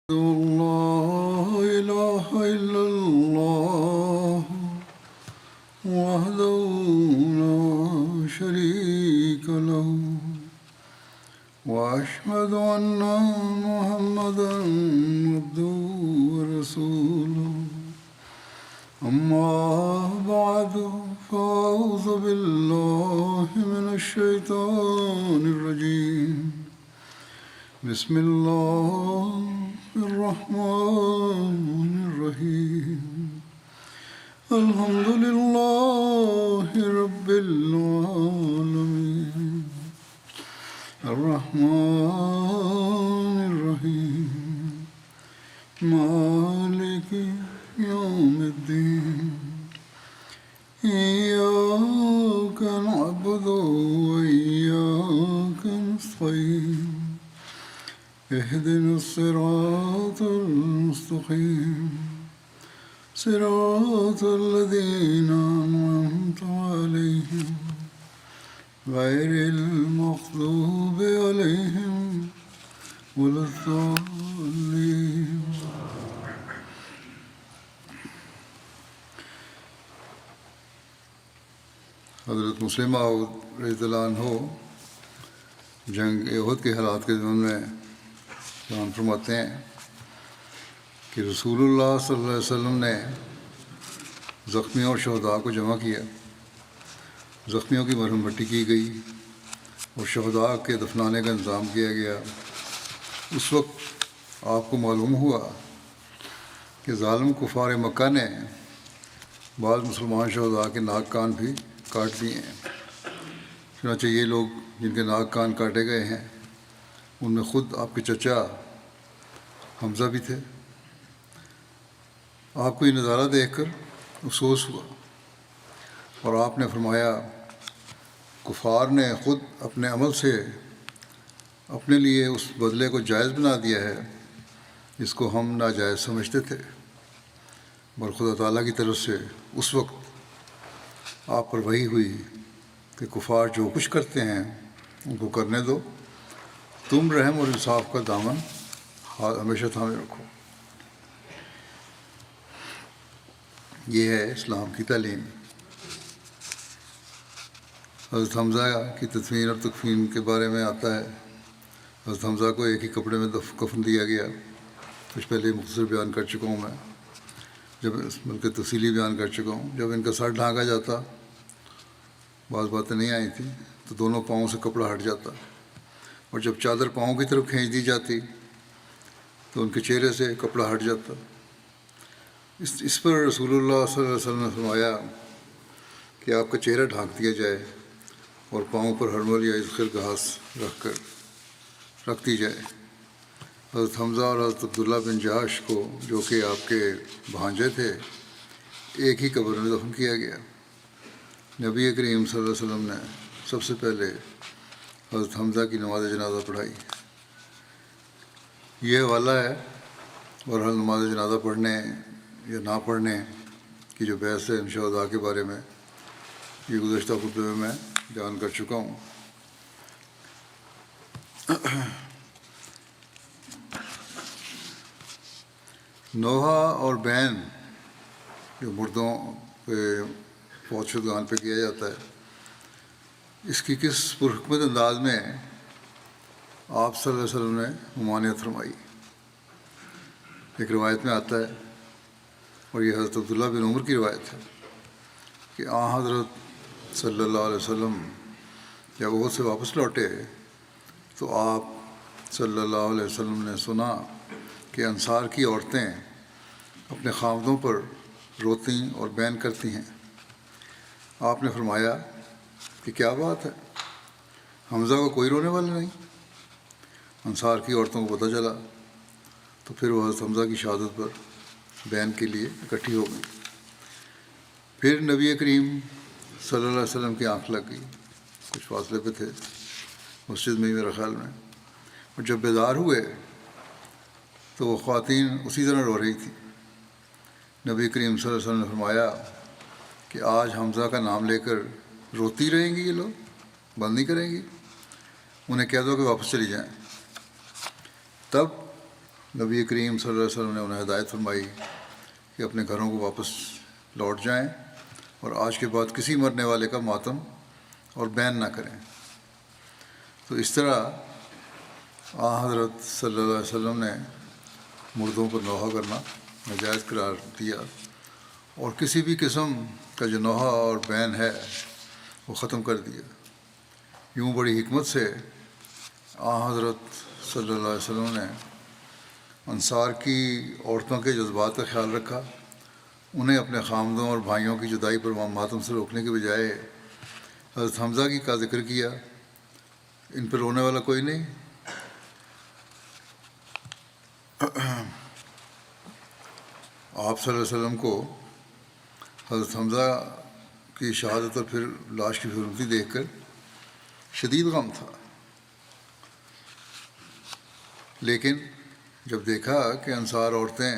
لا إله إلا الله وحده لا شريك له وأشهد أن محمدا عبده ورسوله أما بعد فأعوذ بالله من الشيطان الرجيم بسم الله الرحمن الرحيم الحمد لله رب العالمين الرحمن الرحيم مالك يوم الدين إياك نعبد وإياك نستعين اهدنا الصراط المستقيم صراط الذين أنعمت عليهم غير المغضوب عليهم ولا الضالين. حضرت مسلمہ رضی اللہ عنہ جنگ احد کے حالات کے ضمن میں بیان فرماتے ہیں کہ رسول اللہ صلی اللہ علیہ وسلم نے زخمیوں اور شہداء کو جمع کیا، زخمیوں کی مرہم پٹی کی گئی اور شہداء کے دفنانے کا انتظام کیا گیا۔ اس وقت آپ کو معلوم ہوا کہ ظالم کفار مکہ نے بعض مسلمان شہداء کے ناک کان بھی کاٹ دیے ہیں۔ چنانچہ یہ لوگ جن کے ناک کان کاٹے گئے ہیں ان میں خود آپ کے چچا حمزہ بھی تھے۔ آپ کو یہ نظارہ دیکھ کر افسوس ہوا اور آپ نے فرمایا، کفار نے خود اپنے عمل سے اپنے لیے اس بدلے کو جائز بنا دیا ہے جس کو ہم ناجائز سمجھتے تھے، اور خدا تعالیٰ کی طرف سے اس وقت آپ پر وحی ہوئی کہ کفار جو کچھ کرتے ہیں ان کو کرنے دو، تم رحم اور انصاف کا دامن ہمیشہ تھامے رکھو۔ یہ ہے اسلام کی تعلیم۔ حضرت حمزہ کی تدفین اور تکفین کے بارے میں آتا ہے، حضرت حمزہ کو ایک ہی کپڑے میں کفن دیا گیا۔ کچھ پہلے مختصر بیان کر چکا ہوں میں، بلکہ تفصیلی بیان کر چکا ہوں۔ جب ان کا سر ڈھانکا جاتا، بعض باتیں نہیں آئی تھیں، تو دونوں پاؤں سے کپڑا ہٹ جاتا، اور جب چادر پاؤں کی طرف کھینچ دی جاتی تو ان کے چہرے سے کپڑا ہٹ جاتا۔ اس پر رسول اللہ صلی اللہ علیہ وسلم نے فرمایا کہ آپ کا چہرہ ڈھانک دیا جائے اور پاؤں پر ہرمل یا اذخر گھاس رکھ دی جائے۔ حضرت حمزہ اور حضرت عبداللہ بن جہش کو، جو کہ آپ کے بھانجے تھے، ایک ہی قبر میں دفن کیا گیا۔ نبی کریم صلی اللہ علیہ وسلم نے سب سے پہلے حضرت حمزہ کی نماز جنازہ پڑھائی۔ یہ حوالہ ہے، اور نماز جنازہ پڑھنے یا نہ پڑھنے کی جو بحث ہے ان شہداء کے بارے میں، یہ گزشتہ خطبے میں بیان کر چکا ہوں۔ نوحہ اور بین جو مردوں پہ فوت شدگان پہ کیا جاتا ہے، اس کی کس پرحکمت انداز میں آپ صلی اللہ علیہ وسلم نے ممانعت فرمائی۔ ایک روایت میں آتا ہے، اور یہ حضرت عبداللہ بن عمر کی روایت ہے، کہ حضرت صلی اللہ علیہ وسلم جب احد سے واپس لوٹے تو آپ صلی اللہ علیہ وسلم نے سنا کہ انصار کی عورتیں اپنے خاوندوں پر روتی اور بین کرتی ہیں۔ آپ نے فرمایا کہ کیا بات ہے، حمزہ کو کوئی رونے والا نہیں؟ انصار کی عورتوں کو پتہ چلا تو پھر وہ حضرت حمزہ کی شہادت پر بین کے لیے اکٹھی ہو گئی۔ پھر نبی کریم صلی اللہ علیہ وسلم کی آنکھ لگ گئی، کچھ فاصلے پہ تھے مسجد میں میرے خیال میں، اور جب بیدار ہوئے تو وہ خواتین اسی طرح رو رہی تھیں۔ نبی کریم صلی اللہ علیہ وسلم نے فرمایا کہ آج حمزہ کا نام لے کر روتی رہیں گی، یہ لوگ بند نہیں کریں گی، انہیں کہہ دو کہ واپس چلی جائیں۔ تب نبی کریم صلی اللہ علیہ وسلم نے انہیں ہدایت فرمائی کہ اپنے گھروں کو واپس لوٹ جائیں اور آج کے بعد کسی مرنے والے کا ماتم اور بین نہ کریں۔ تو اس طرح حضرت صلی اللہ علیہ وسلم نے مردوں پر نوحہ کرنا ناجائز قرار دیا، اور کسی بھی قسم کا جو نوحہ اور بین ہے وہ ختم کر دیا۔ یوں بڑی حکمت سے حضرت صلی اللہ علیہ وسلم نے انصار کی عورتوں کے جذبات کا خیال رکھا، انہیں اپنے خامدوں اور بھائیوں کی جدائی پر ماتم سے روکنے کے بجائے حضرت حمزہ کا ذکر کیا۔ ان پر رونے والا کوئی نہیں۔ آپ صلی اللہ علیہ وسلم کو حضرت حمزہ کی شہادت اور پھر لاش کی پھرتی دیکھ کر شدید غم تھا، لیکن جب دیکھا کہ انصار عورتیں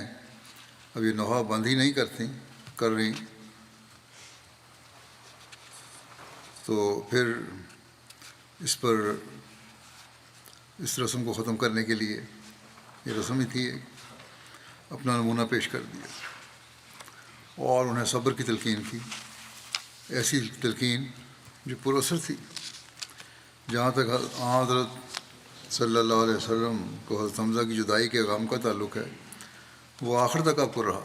اب یہ نوحہ بند ہی نہیں کر رہی، تو پھر اس رسم کو ختم کرنے کے لیے، یہ رسم ہی تھی، اپنا نمونہ پیش کر دیا اور انہیں صبر کی تلقین کی، ایسی تلقین جو پر اثر تھی۔ جہاں تک حضرت صلی اللہ علیہ وسلم کو حضرت حمزہ کی جدائی کے غم کا تعلق ہے، وہ آخر تک آپ کو رہا،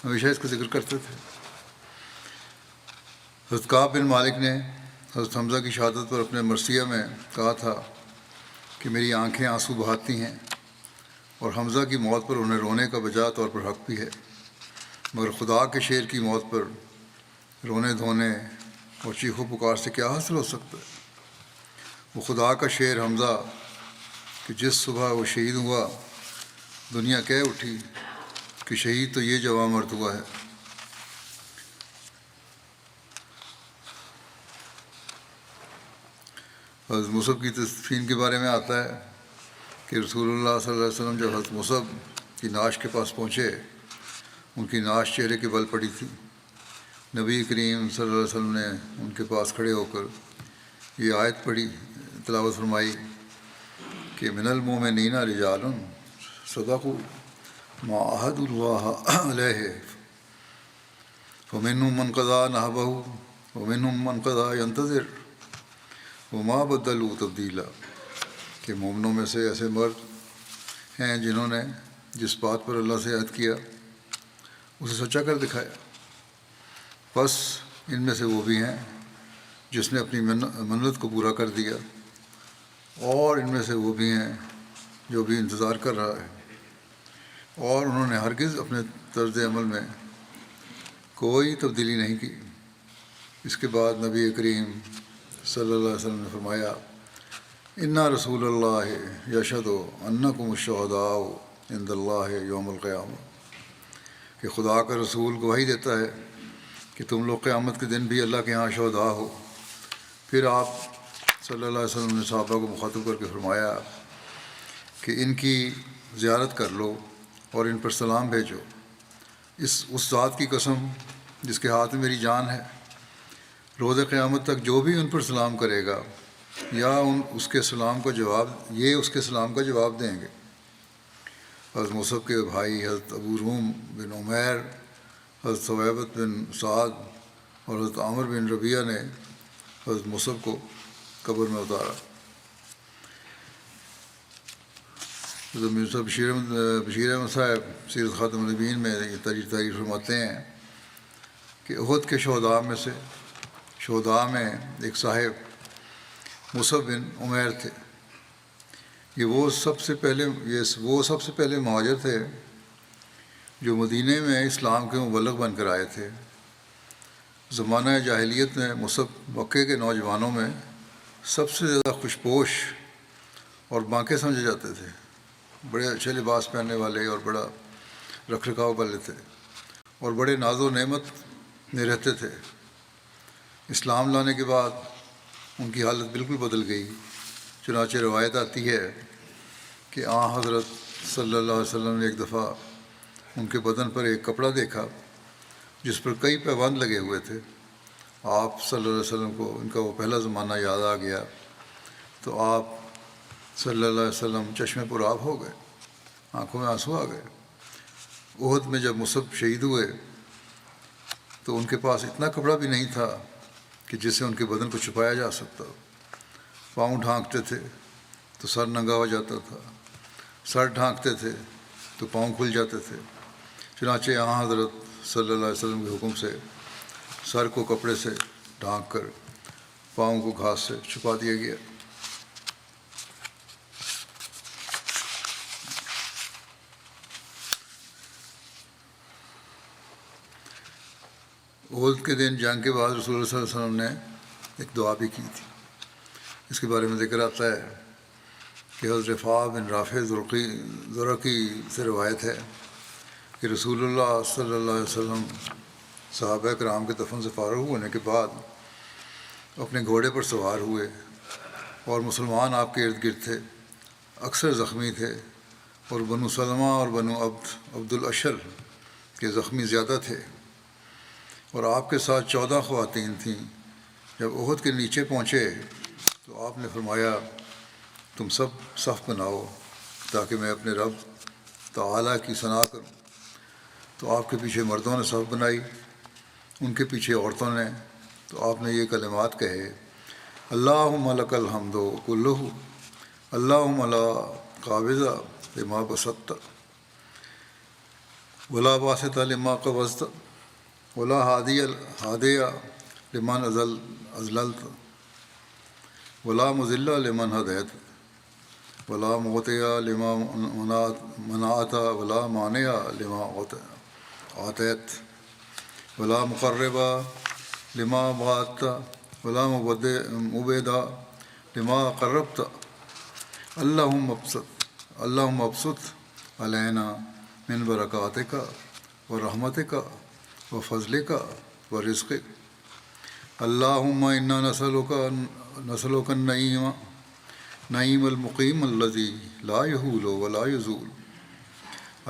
ہمیشہ اس کا ذکر کرتے تھے۔ حضرت کعب بن مالک نے حضرت حمزہ کی شہادت پر اپنے مرثیہ میں کہا تھا کہ میری آنکھیں آنسو بہاتی ہیں، اور حمزہ کی موت پر انہیں رونے کا بجا طور پر حق بھی ہے، مگر خدا کے شیر کی موت پر رونے دھونے اور چیخو پکار سے کیا حاصل ہو سکتا ہے؟ وہ خدا کا شیر حمزہ کہ جس صبح وہ شہید ہوا، دنیا کہہ اٹھی کہ شہید تو یہ جواں مرد ہوا ہے۔ حضرت مصعب کی تدفین کے بارے میں آتا ہے کہ رسول اللہ صلی اللہ علیہ وسلم جب حضرت مصعب کی نعش کے پاس پہنچے، ان کی نعش چہرے کے بل پڑی تھی۔ نبی کریم صلی اللہ علیہ وسلم نے ان کے پاس کھڑے ہو کر یہ آیت پڑھی، تلاوت فرمائی کہ من المؤمنین رجال صدقوا ما عاہدوا اللہ علیہ فمنہم من قضی نحبہ ومنہم من قضی ینتظر وما بدلوا تبدیلا، کہ مومنوں میں سے ایسے مرد ہیں جنہوں نے جس بات پر اللہ سے عہد کیا اسے سچا کر دکھایا، بس ان میں سے وہ بھی ہیں جس نے اپنی منت کو پورا کر دیا، اور ان میں سے وہ بھی ہیں جو بھی انتظار کر رہا ہے، اور انہوں نے ہرگز اپنے طرز عمل میں کوئی تبدیلی نہیں کی۔ اس کے بعد نبی کریم صلی اللہ علیہ وسلم نے فرمایا انا رسول اللہ یشہد انکم الشہداء عند اللہ یوم القیامہ، کہ خدا کا رسول گواہی دیتا ہے کہ تم لوگ قیامت کے دن بھی اللہ کے ہاں شہداء ہو۔ پھر آپ صلی اللہ علیہ وسلم نے صحابہ کو مخاطب کر کے فرمایا کہ ان کی زیارت کر لو اور ان پر سلام بھیجو، اس ذات کی قسم جس کے ہاتھ میں میری جان ہے، روز قیامت تک جو بھی ان پر سلام کرے گا یا اس کے سلام کا جواب دیں گے۔ حضرت مصعب کے بھائی حضرت ابو روم بن عمیر، حضرت ثویبۃ بن سعد اور حضرت عامر بن ربیعہ نے حضرت مصعب کو قبر میں اتارا۔ حضرت بشیر احمد صاحب سیرت خاتم النبیین میں یہ تعریف فرماتے ہیں کہ احد کے شہداء میں ایک صاحب مصعب بن عمیر تھے۔ وہ سب سے پہلے مہاجر تھے جو مدینے میں اسلام کے مبلغ بن کر آئے تھے۔ زمانہ جاہلیت میں مصعب مکے کے نوجوانوں میں سب سے زیادہ خوشپوش اور بانکے سمجھے جاتے تھے، بڑے اچھے لباس پہننے والے اور بڑا رکھ رکھاؤ والے تھے، اور بڑے ناز و نعمت میں رہتے تھے۔ اسلام لانے کے بعد ان کی حالت بالکل بدل گئی، چنانچہ روایت آتی ہے کہ حضرت صلی اللہ علیہ وسلم نے ایک دفعہ ان کے بدن پر ایک کپڑا دیکھا جس پر کئی پیبند لگے ہوئے تھے۔ آپ صلی اللہ علیہ وسلم کو ان کا وہ پہلا زمانہ یاد آ گیا، تو آپ صلی اللہ علیہ وسلم چشمے پر آب ہو گئے۔ آنکھوں میں آنسو آ گئے۔ احد میں جب مصعب شہید ہوئے تو ان کے پاس اتنا کپڑا بھی نہیں تھا کہ جس سے ان کے بدن کو چھپایا جا سکتا۔ پاؤں ڈھانکتے تھے تو سر ننگا ہو جاتا تھا، سر ڈھانکتے تھے تو پاؤں کھل جاتے تھے۔ چنانچہ یہاں حضرت صلی اللہ علیہ وسلم کے حکم سے سر کو کپڑے سے ڈھانک کر پاؤں کو گھاس سے چھپا دیا گیا۔ احد کے دن جنگ کے بعد رسول اللہ صلی اللہ علیہ وسلم نے ایک دعا بھی کی تھی۔ اس کے بارے میں ذکر آتا ہے کہ حضرت رفاع بن رافع زرقی سے روایت ہے کہ رسول اللہ صلی اللہ علیہ وسلم صحابہ کرام کے دفن سے فارغ ہونے کے بعد اپنے گھوڑے پر سوار ہوئے اور مسلمان آپ کے ارد گرد تھے، اکثر زخمی تھے، اور بنو سلمہ اور بنو عبد الاشر کے زخمی زیادہ تھے، اور آپ کے ساتھ 14 خواتین تھیں۔ جب احد کے نیچے پہنچے تو آپ نے فرمایا تم سب صف بناؤ تاکہ میں اپنے رب تعالیٰ کی ثنا کروں۔ تو آپ کے پیچھے مردوں نے صف بنائی، ان کے پیچھے عورتوں نے۔ تو آپ نے یہ کلمات کہے، اللہم لک الحمد کلہ، اللہم لا قابض لما بسطت ولا باسط لما قبضت ولا ہادی لمن اضللت ولا مضل لمن ہدیت ولا معطی لما منعت ولا مانع لما اعطیت ولا مقرب لما بعدت ولا مبعد لما قربت اللہم ابسط علینا من برکاتک و رحمتک و فضلک و رزقک اللہم انا نسألک النعیم المقیم الذی لا یحول ولا یزول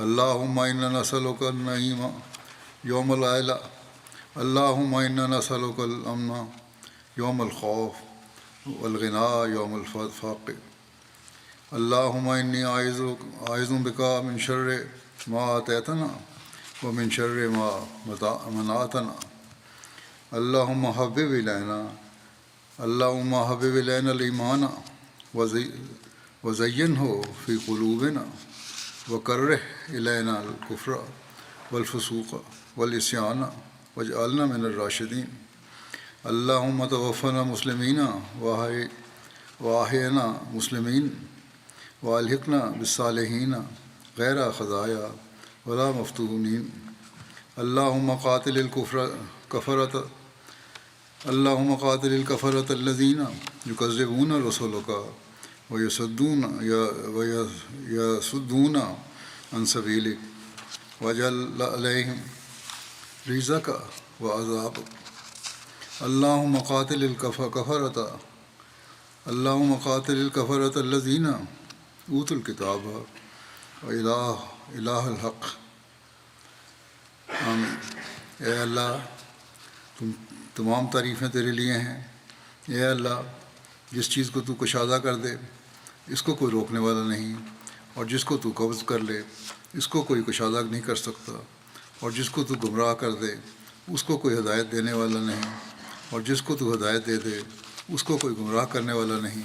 اللہم انا نسألک النعیم یوم العلا اللہم انا نسألک الامن یوم الخوف والغناء یوم الفقر اللہم انی اعوذ بک من شر ما اعطیتنا ومن شر ما منعتنا اللہم حبب الینا الایمان وزینہ فی قلوبنا وکرہ الینا الکفر والفسوق والعصیان واجعلنا من الراشدین اللہم توفنا مسلمین واحینا مسلمین والحقنا بالصالحین غیر خزایا ولا مفتونین اللہم قاتل الکفرۃ الذین یکذبون رسولک ویصدون عن سبیلک واجعل علیہم رجزک وعذابک اللہم قاتل الکفرۃ الذین اوتوا الکتاب الہ الحق آمین۔ اے اللہ تمام تعریفیں تیرے لیے ہیں۔ اے اللہ جس چیز کو تو کشادہ کر دے اس کو کوئی روکنے والا نہیں، اور جس کو تو قبض کر لے اس کو کوئی کشادہ نہیں کر سکتا، اور جس کو تو گمراہ کر دے اس کو کوئی ہدایت دینے والا نہیں، اور جس کو تو ہدایت دے دے اس کو کوئی گمراہ کرنے والا نہیں،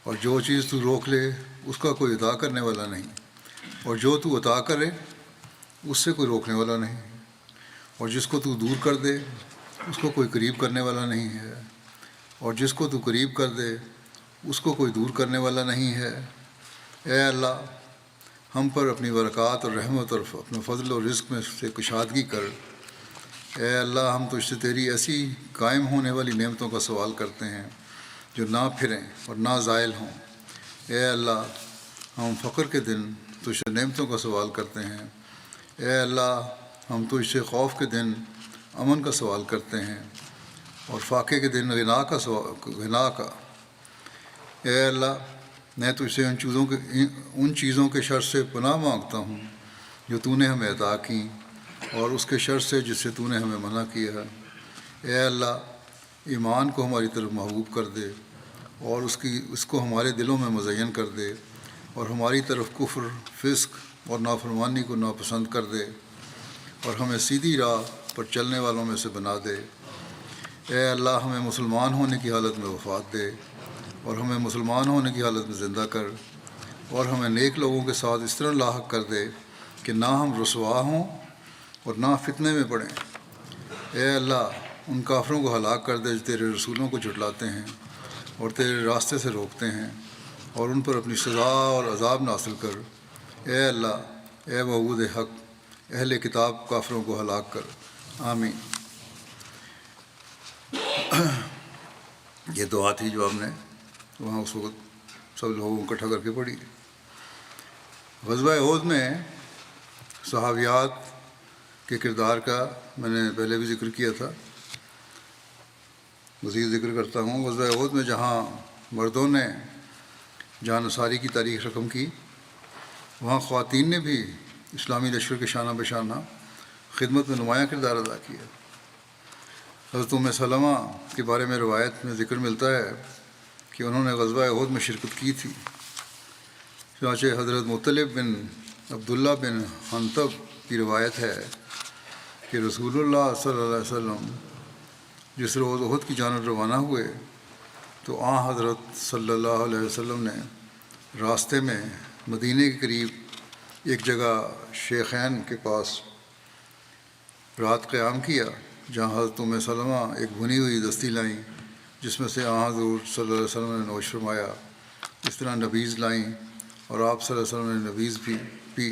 اور جو چیز تو روک لے اس کا کوئی عطا کرنے والا نہیں، اور جو تو عطا کرے اس سے کوئی روکنے والا نہیں، اور جس کو تو دور کر دے اس کو کوئی قریب کرنے والا نہیں ہے، اور جس کو تو قریب کر دے اس کو کوئی دور کرنے والا نہیں ہے۔ اے اللہ ہم پر اپنی برکات اور رحمت اور اپنے فضل و رزق میں سے کشادگی کر۔ اے اللہ ہم تجھ سے تیری ایسی قائم ہونے والی نعمتوں کا سوال کرتے ہیں جو نہ پھریں اور نہ زائل ہوں۔ اے اللہ ہم فقر کے دن تجھ سے نعمتوں کا سوال کرتے ہیں۔ اے اللہ ہم تجھ سے خوف کے دن امن کا سوال کرتے ہیں، اور فاقے کے دن غنا کا۔ اے اللہ میں تجھ سے ان چیزوں کے شر سے پناہ مانگتا ہوں جو تو نے ہمیں عطا کی، اور اس کے شر سے جس سے تو نے ہمیں منع کیا ہے۔ اے اللہ ایمان کو ہماری طرف محبوب کر دے، اور اس کو ہمارے دلوں میں مزین کر دے، اور ہماری طرف کفر، فسق اور نافرمانی کو ناپسند کر دے، اور ہمیں سیدھی راہ پر چلنے والوں میں سے بنا دے۔ اے اللہ، ہمیں مسلمان ہونے کی حالت میں وفات دے، اور ہمیں مسلمان ہونے کی حالت میں زندہ کر، اور ہمیں نیک لوگوں کے ساتھ اس طرح لاحق کر دے کہ نہ ہم رسوا ہوں اور نہ فتنے میں پڑیں۔ اے اللہ، ان کافروں کو ہلاک کر دے جو تیرے رسولوں کو جھٹلاتے ہیں اور تیرے راستے سے روکتے ہیں، اور ان پر اپنی سزا اور عذاب نازل کر۔ اے اللہ، اے معبود حق، اہل کتاب کافروں کو ہلاک کر۔ آمین۔ یہ دعا تھی جو ہم نے وہاں اس وقت سب لوگوں کو اکٹھا کر کے پڑھی۔ غزوہ احد میں صحابیات کے کردار کا میں نے پہلے بھی ذکر کیا تھا، مزید ذکر کرتا ہوں۔ غزوہ احد میں جہاں مردوں نے جانصاری کی تاریخ رقم کی، وہاں خواتین نے بھی اسلامی لشکر کے شانہ بشانہ خدمت میں نمایاں کردار ادا کیا۔ حضرت ام سلمہ کے بارے میں روایت میں ذکر ملتا ہے کہ انہوں نے غزوہ احد میں شرکت کی تھی۔ چنانچہ حضرت مطلب بن عبداللہ بن حنطب کی روایت ہے کہ رسول اللہ صلی اللہ علیہ وسلم جس روز احد کی جانب روانہ ہوئے تو حضرت صلی اللہ علیہ وسلم نے راستے میں مدینے کے قریب ایک جگہ شیخین کے پاس رات قیام کیا، جہاں حضرت ام سلمہ ایک بھنی ہوئی دستی لائیں جس میں سے حضور صلی اللہ علیہ وسلم نے نوش فرمایا، اس طرح نبیذ لائیں اور آپ صلی اللہ علیہ وسلم نے نبیذ بھی پی۔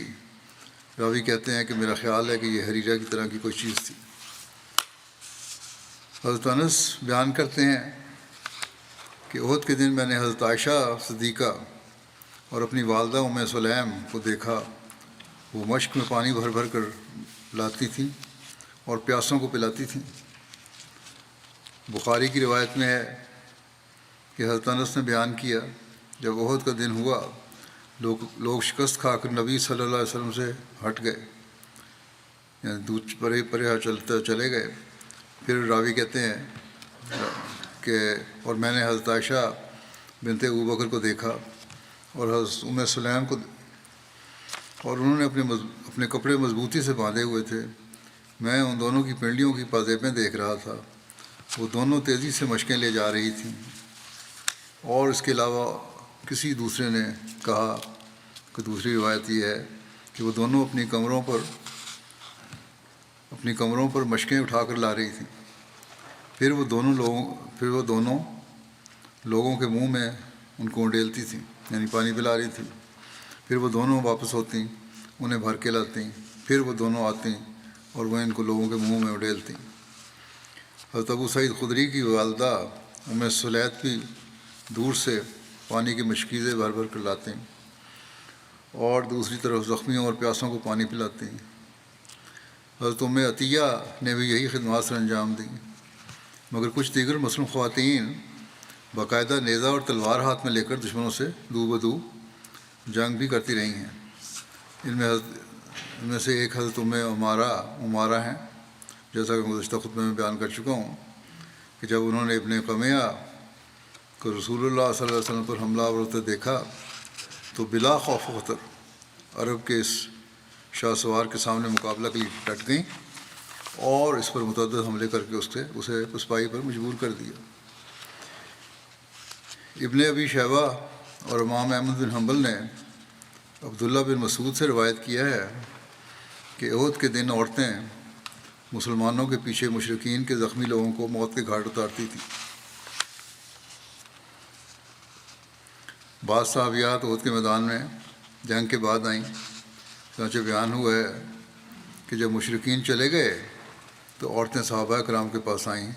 راوی کہتے ہیں کہ میرا خیال ہے کہ یہ حریرہ کی طرح کی کوئی چیز تھی۔ حضرت انس بیان کرتے ہیں کہ احد کے دن میں نے حضرت عائشہ صدیقہ اور اپنی والدہ ام سلیم کو دیکھا، وہ مشک میں پانی بھر بھر کر لاتی تھیں اور پیاسوں کو پلاتی تھیں۔ بخاری کی روایت میں ہے کہ حضرت انس نے بیان کیا، جب احد کا دن ہوا لوگ شکست کھا کر نبی صلی اللہ علیہ وسلم سے ہٹ گئے، یعنی دور پرے چلے گئے۔ پھر راوی کہتے ہیں کہ اور میں نے حضرت عائشہ بنت ابوبکر کو دیکھا اور حضرت ام سلیم کو، اور انہوں نے اپنے کپڑے مضبوطی سے باندھے ہوئے تھے۔ میں ان دونوں کی پنڈلیوں کی پازیبیں دیکھ رہا تھا، وہ دونوں تیزی سے مشقیں لے جا رہی تھیں۔ اور اس کے علاوہ کسی دوسرے نے کہا کہ دوسری روایت یہ ہے کہ وہ دونوں اپنی کمروں پر مشقیں اٹھا کر لا رہی تھیں۔ پھر وہ دونوں لوگوں کے منہ میں ان کو انڈیلتی تھیں، یعنی پانی پلا رہی تھیں۔ پھر وہ دونوں واپس ہوتیں، انہیں بھر کے لاتیں، پھر وہ دونوں آتیں اور وہ ان کو لوگوں کے منہ میں انڈیلتیں۔ حضرت ابو سعید خدری کی والدہ ام سلیت بھی دور سے پانی کی مشکیزیں بھر بھر کر لاتے ہیں اور دوسری طرف زخمیوں اور پیاسوں کو پانی پلاتے ہیں۔ حضرت ام عطیہ نے بھی یہی خدمات سر انجام دیں، مگر کچھ دیگر مسلم خواتین باقاعدہ نیزہ اور تلوار ہاتھ میں لے کر دشمنوں سے دو بدو جنگ بھی کرتی رہی ہیں۔ ان میں سے ایک حضرت ام عمارہ ہیں، جیسا کہ گزشتہ خطبے میں بیان کر چکا ہوں کہ جب انہوں نے ابن قمیہ کو رسول اللہ صلی اللہ علیہ وسلم پر حملہ آورتے دیکھا تو بلا خوف و خطر عرب کے اس شاہ سوار کے سامنے مقابلہ کے لیے ڈٹ گئیں اور اس پر متعدد حملے کر کے اسے پسپائی پر مجبور کر دیا۔ ابن ابی شیبہ اور امام احمد بن حنبل نے عبداللہ بن مسعود سے روایت کیا ہے کہ احد کے دن عورتیں مسلمانوں کے پیچھے مشرکین کے زخمی لوگوں کو موت کے گھاٹ اتارتی تھیں۔ بعض صحابیات احد کے میدان میں جنگ کے بعد آئیں، چنانچہ بیان ہوا ہے کہ جب مشرکین چلے گئے تو عورتیں صحابہ کرام کے پاس آئیں،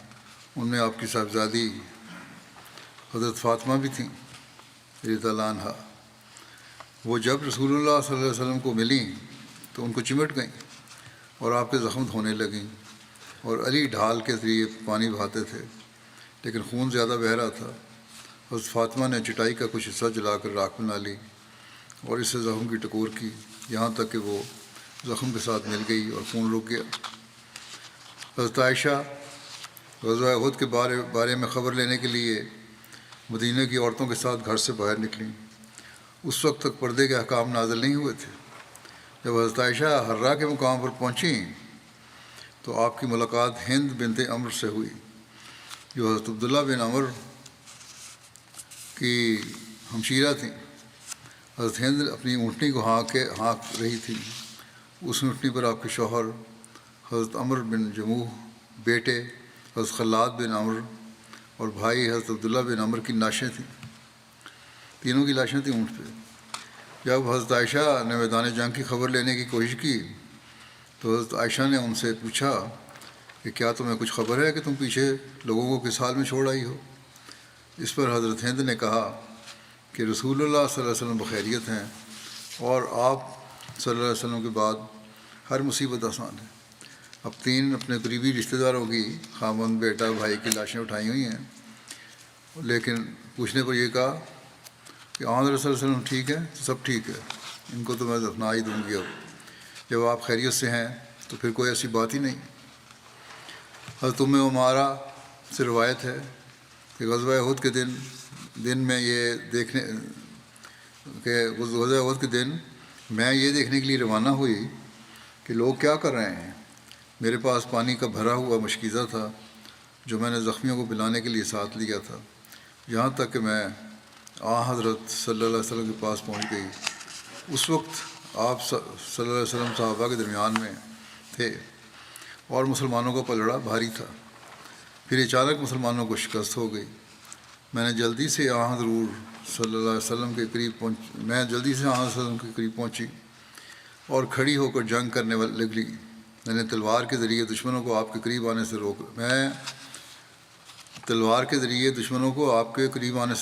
ان میں آپ کی صاحبزادی حضرت فاطمہ بھی تھیں رضی اللہ عنہا۔ وہ جب رسول اللہ صلی اللہ علیہ وسلم کو ملیں تو ان کو چمٹ گئیں اور آپ کے زخم دھونے لگیں، اور علی ڈھال کے ذریعے پانی بہاتے تھے لیکن خون زیادہ بہہ رہا تھا۔ حضرت فاطمہ نے چٹائی کا کچھ حصہ جلا کر راکھ بنا لی اور اس سے زخم کی ٹکور کی، یہاں تک کہ وہ زخم کے ساتھ مل گئی اور خون رک گیا۔ حضرت عائشہ غزوہ احد کے بارے میں خبر لینے کے لیے مدینہ کی عورتوں کے ساتھ گھر سے باہر نکلیں اس وقت تک پردے کے احکام نازل نہیں ہوئے تھے۔ جب حضرت عائشہ حرا کے مقام پر پہنچیں تو آپ کی ملاقات ہند بنت عمرو سے ہوئی، جو حضرت عبداللہ بن عمر کی ہمشیرہ تھیں۔ حضرت ہند اپنی اونٹنی کو ہانک رہی تھی۔ اس اونٹنی پر آپ کے شوہر حضرت عمر بن جموح، بیٹے حضرت خلاد بن عمر اور بھائی حضرت عبداللہ بن عمر کی لاشیں تھیں۔ تینوں کی لاشیں تھیں اونٹ پہ۔ جب حضرت عائشہ نے میدان جنگ کی خبر لینے کی کوشش کی تو حضرت عائشہ نے ان سے پوچھا کہ کیا تمہیں کچھ خبر ہے کہ تم پیچھے لوگوں کو کس حال میں چھوڑ آئی ہو؟ اس پر حضرت ہند نے کہا کہ رسول اللہ صلی اللہ علیہ وسلم بخیریت ہیں اور آپ صلی اللہ علیہ وسلم کے بعد ہر مصیبت آسان ہے۔ اب 3 اپنے قریبی رشتہ داروں کی، خامند، بیٹا، بھائی کی لاشیں اٹھائی ہوئی ہیں، لیکن پوچھنے پر یہ کہا کہ آن صلی اللہ علیہ وسلم ٹھیک ہے؟ تو سب ٹھیک ہے، ان کو تو میں دفنا ہی دوں گی۔ اب جب آپ خیریت سے ہیں تو پھر کوئی ایسی بات ہی نہیں۔ حضرت ام عمارہ سے روایت ہے کہ غزوہ احد کے دن میں یہ دیکھنے کے لیے روانہ ہوئی کہ لوگ کیا کر رہے ہیں۔ میرے پاس پانی کا بھرا ہوا مشکیزہ تھا جو میں نے زخمیوں کو پلانے کے لیے ساتھ لیا تھا، یہاں تک کہ میں حضرت صلی اللہ علیہ وسلم کے پاس پہنچ گئی۔ اس وقت آپ صلی اللہ علیہ وسلم صحابہ کے درمیان میں تھے اور مسلمانوں کا پلڑا بھاری تھا۔ پھر اچانک مسلمانوں کو شکست ہو گئی۔ میں جلدی سے حضور صلی اللہ علیہ وسلم کے قریب پہنچی اور کھڑی ہو کر جنگ کرنے لگی۔ میں نے تلوار کے ذریعے دشمنوں کو آپ کے قریب آنے سے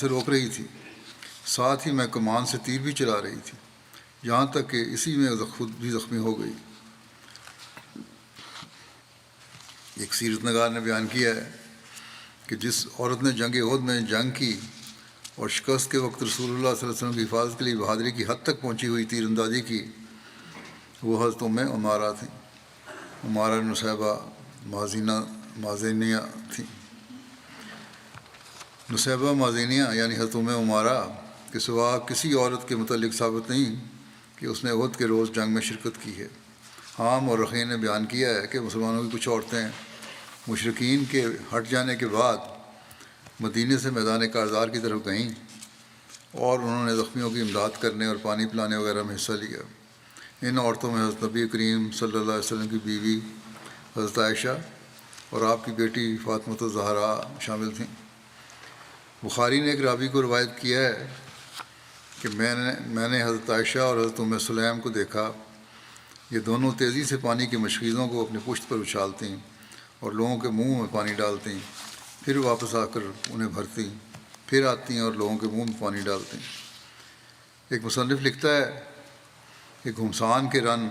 روک رہی تھی، ساتھ ہی میں کمان سے تیر بھی چلا رہی تھی، یہاں تک کہ اسی میں خود بھی زخمی ہو گئی۔ ایک سیرت نگار نے بیان کیا ہے کہ جس عورت نے جنگ احد میں جنگ کی اور شکست کے وقت رسول اللہ صلی اللہ علیہ وسلم کی حفاظت کے لیے بہادری کی حد تک پہنچی ہوئی تیر اندازی کی، وہ حضرت ام عمارہ تھیں۔ عمارہ نصیبہ مازینیہ تھیں۔ نصیبہ مازینیہ یعنی حضرت ام عمارہ کے سوا کسی عورت کے متعلق ثابت نہیں کہ اس نے احد کے روز جنگ میں شرکت کی ہے۔ حام اور رخین نے بیان کیا ہے کہ مسلمانوں کی کچھ عورتیں مشرکین کے ہٹ جانے کے بعد مدینے سے میدان کارزار کی طرف گئیں اور انہوں نے زخمیوں کی امداد کرنے اور پانی پلانے وغیرہ میں حصہ لیا۔ ان عورتوں میں حضرت نبی کریم صلی اللہ علیہ وسلم کی بیوی حضرت عائشہ اور آپ کی بیٹی فاطمہ الزہرا شامل تھیں۔ بخاری نے ایک راوی کو روایت کیا ہے کہ میں نے حضرت عائشہ اور حضرت ام سلیم کو دیکھا، یہ دونوں تیزی سے پانی کی مشکیزوں کو اپنی پشت پر اچھالتیں اور لوگوں کے منہ میں پانی ڈالتیں، پھر واپس آ کر انہیں بھرتیں، پھر آتی اور لوگوں کے منہ میں پانی ڈالتیں۔ ایک مصنف لکھتا ہے کہ گھمسان کے رن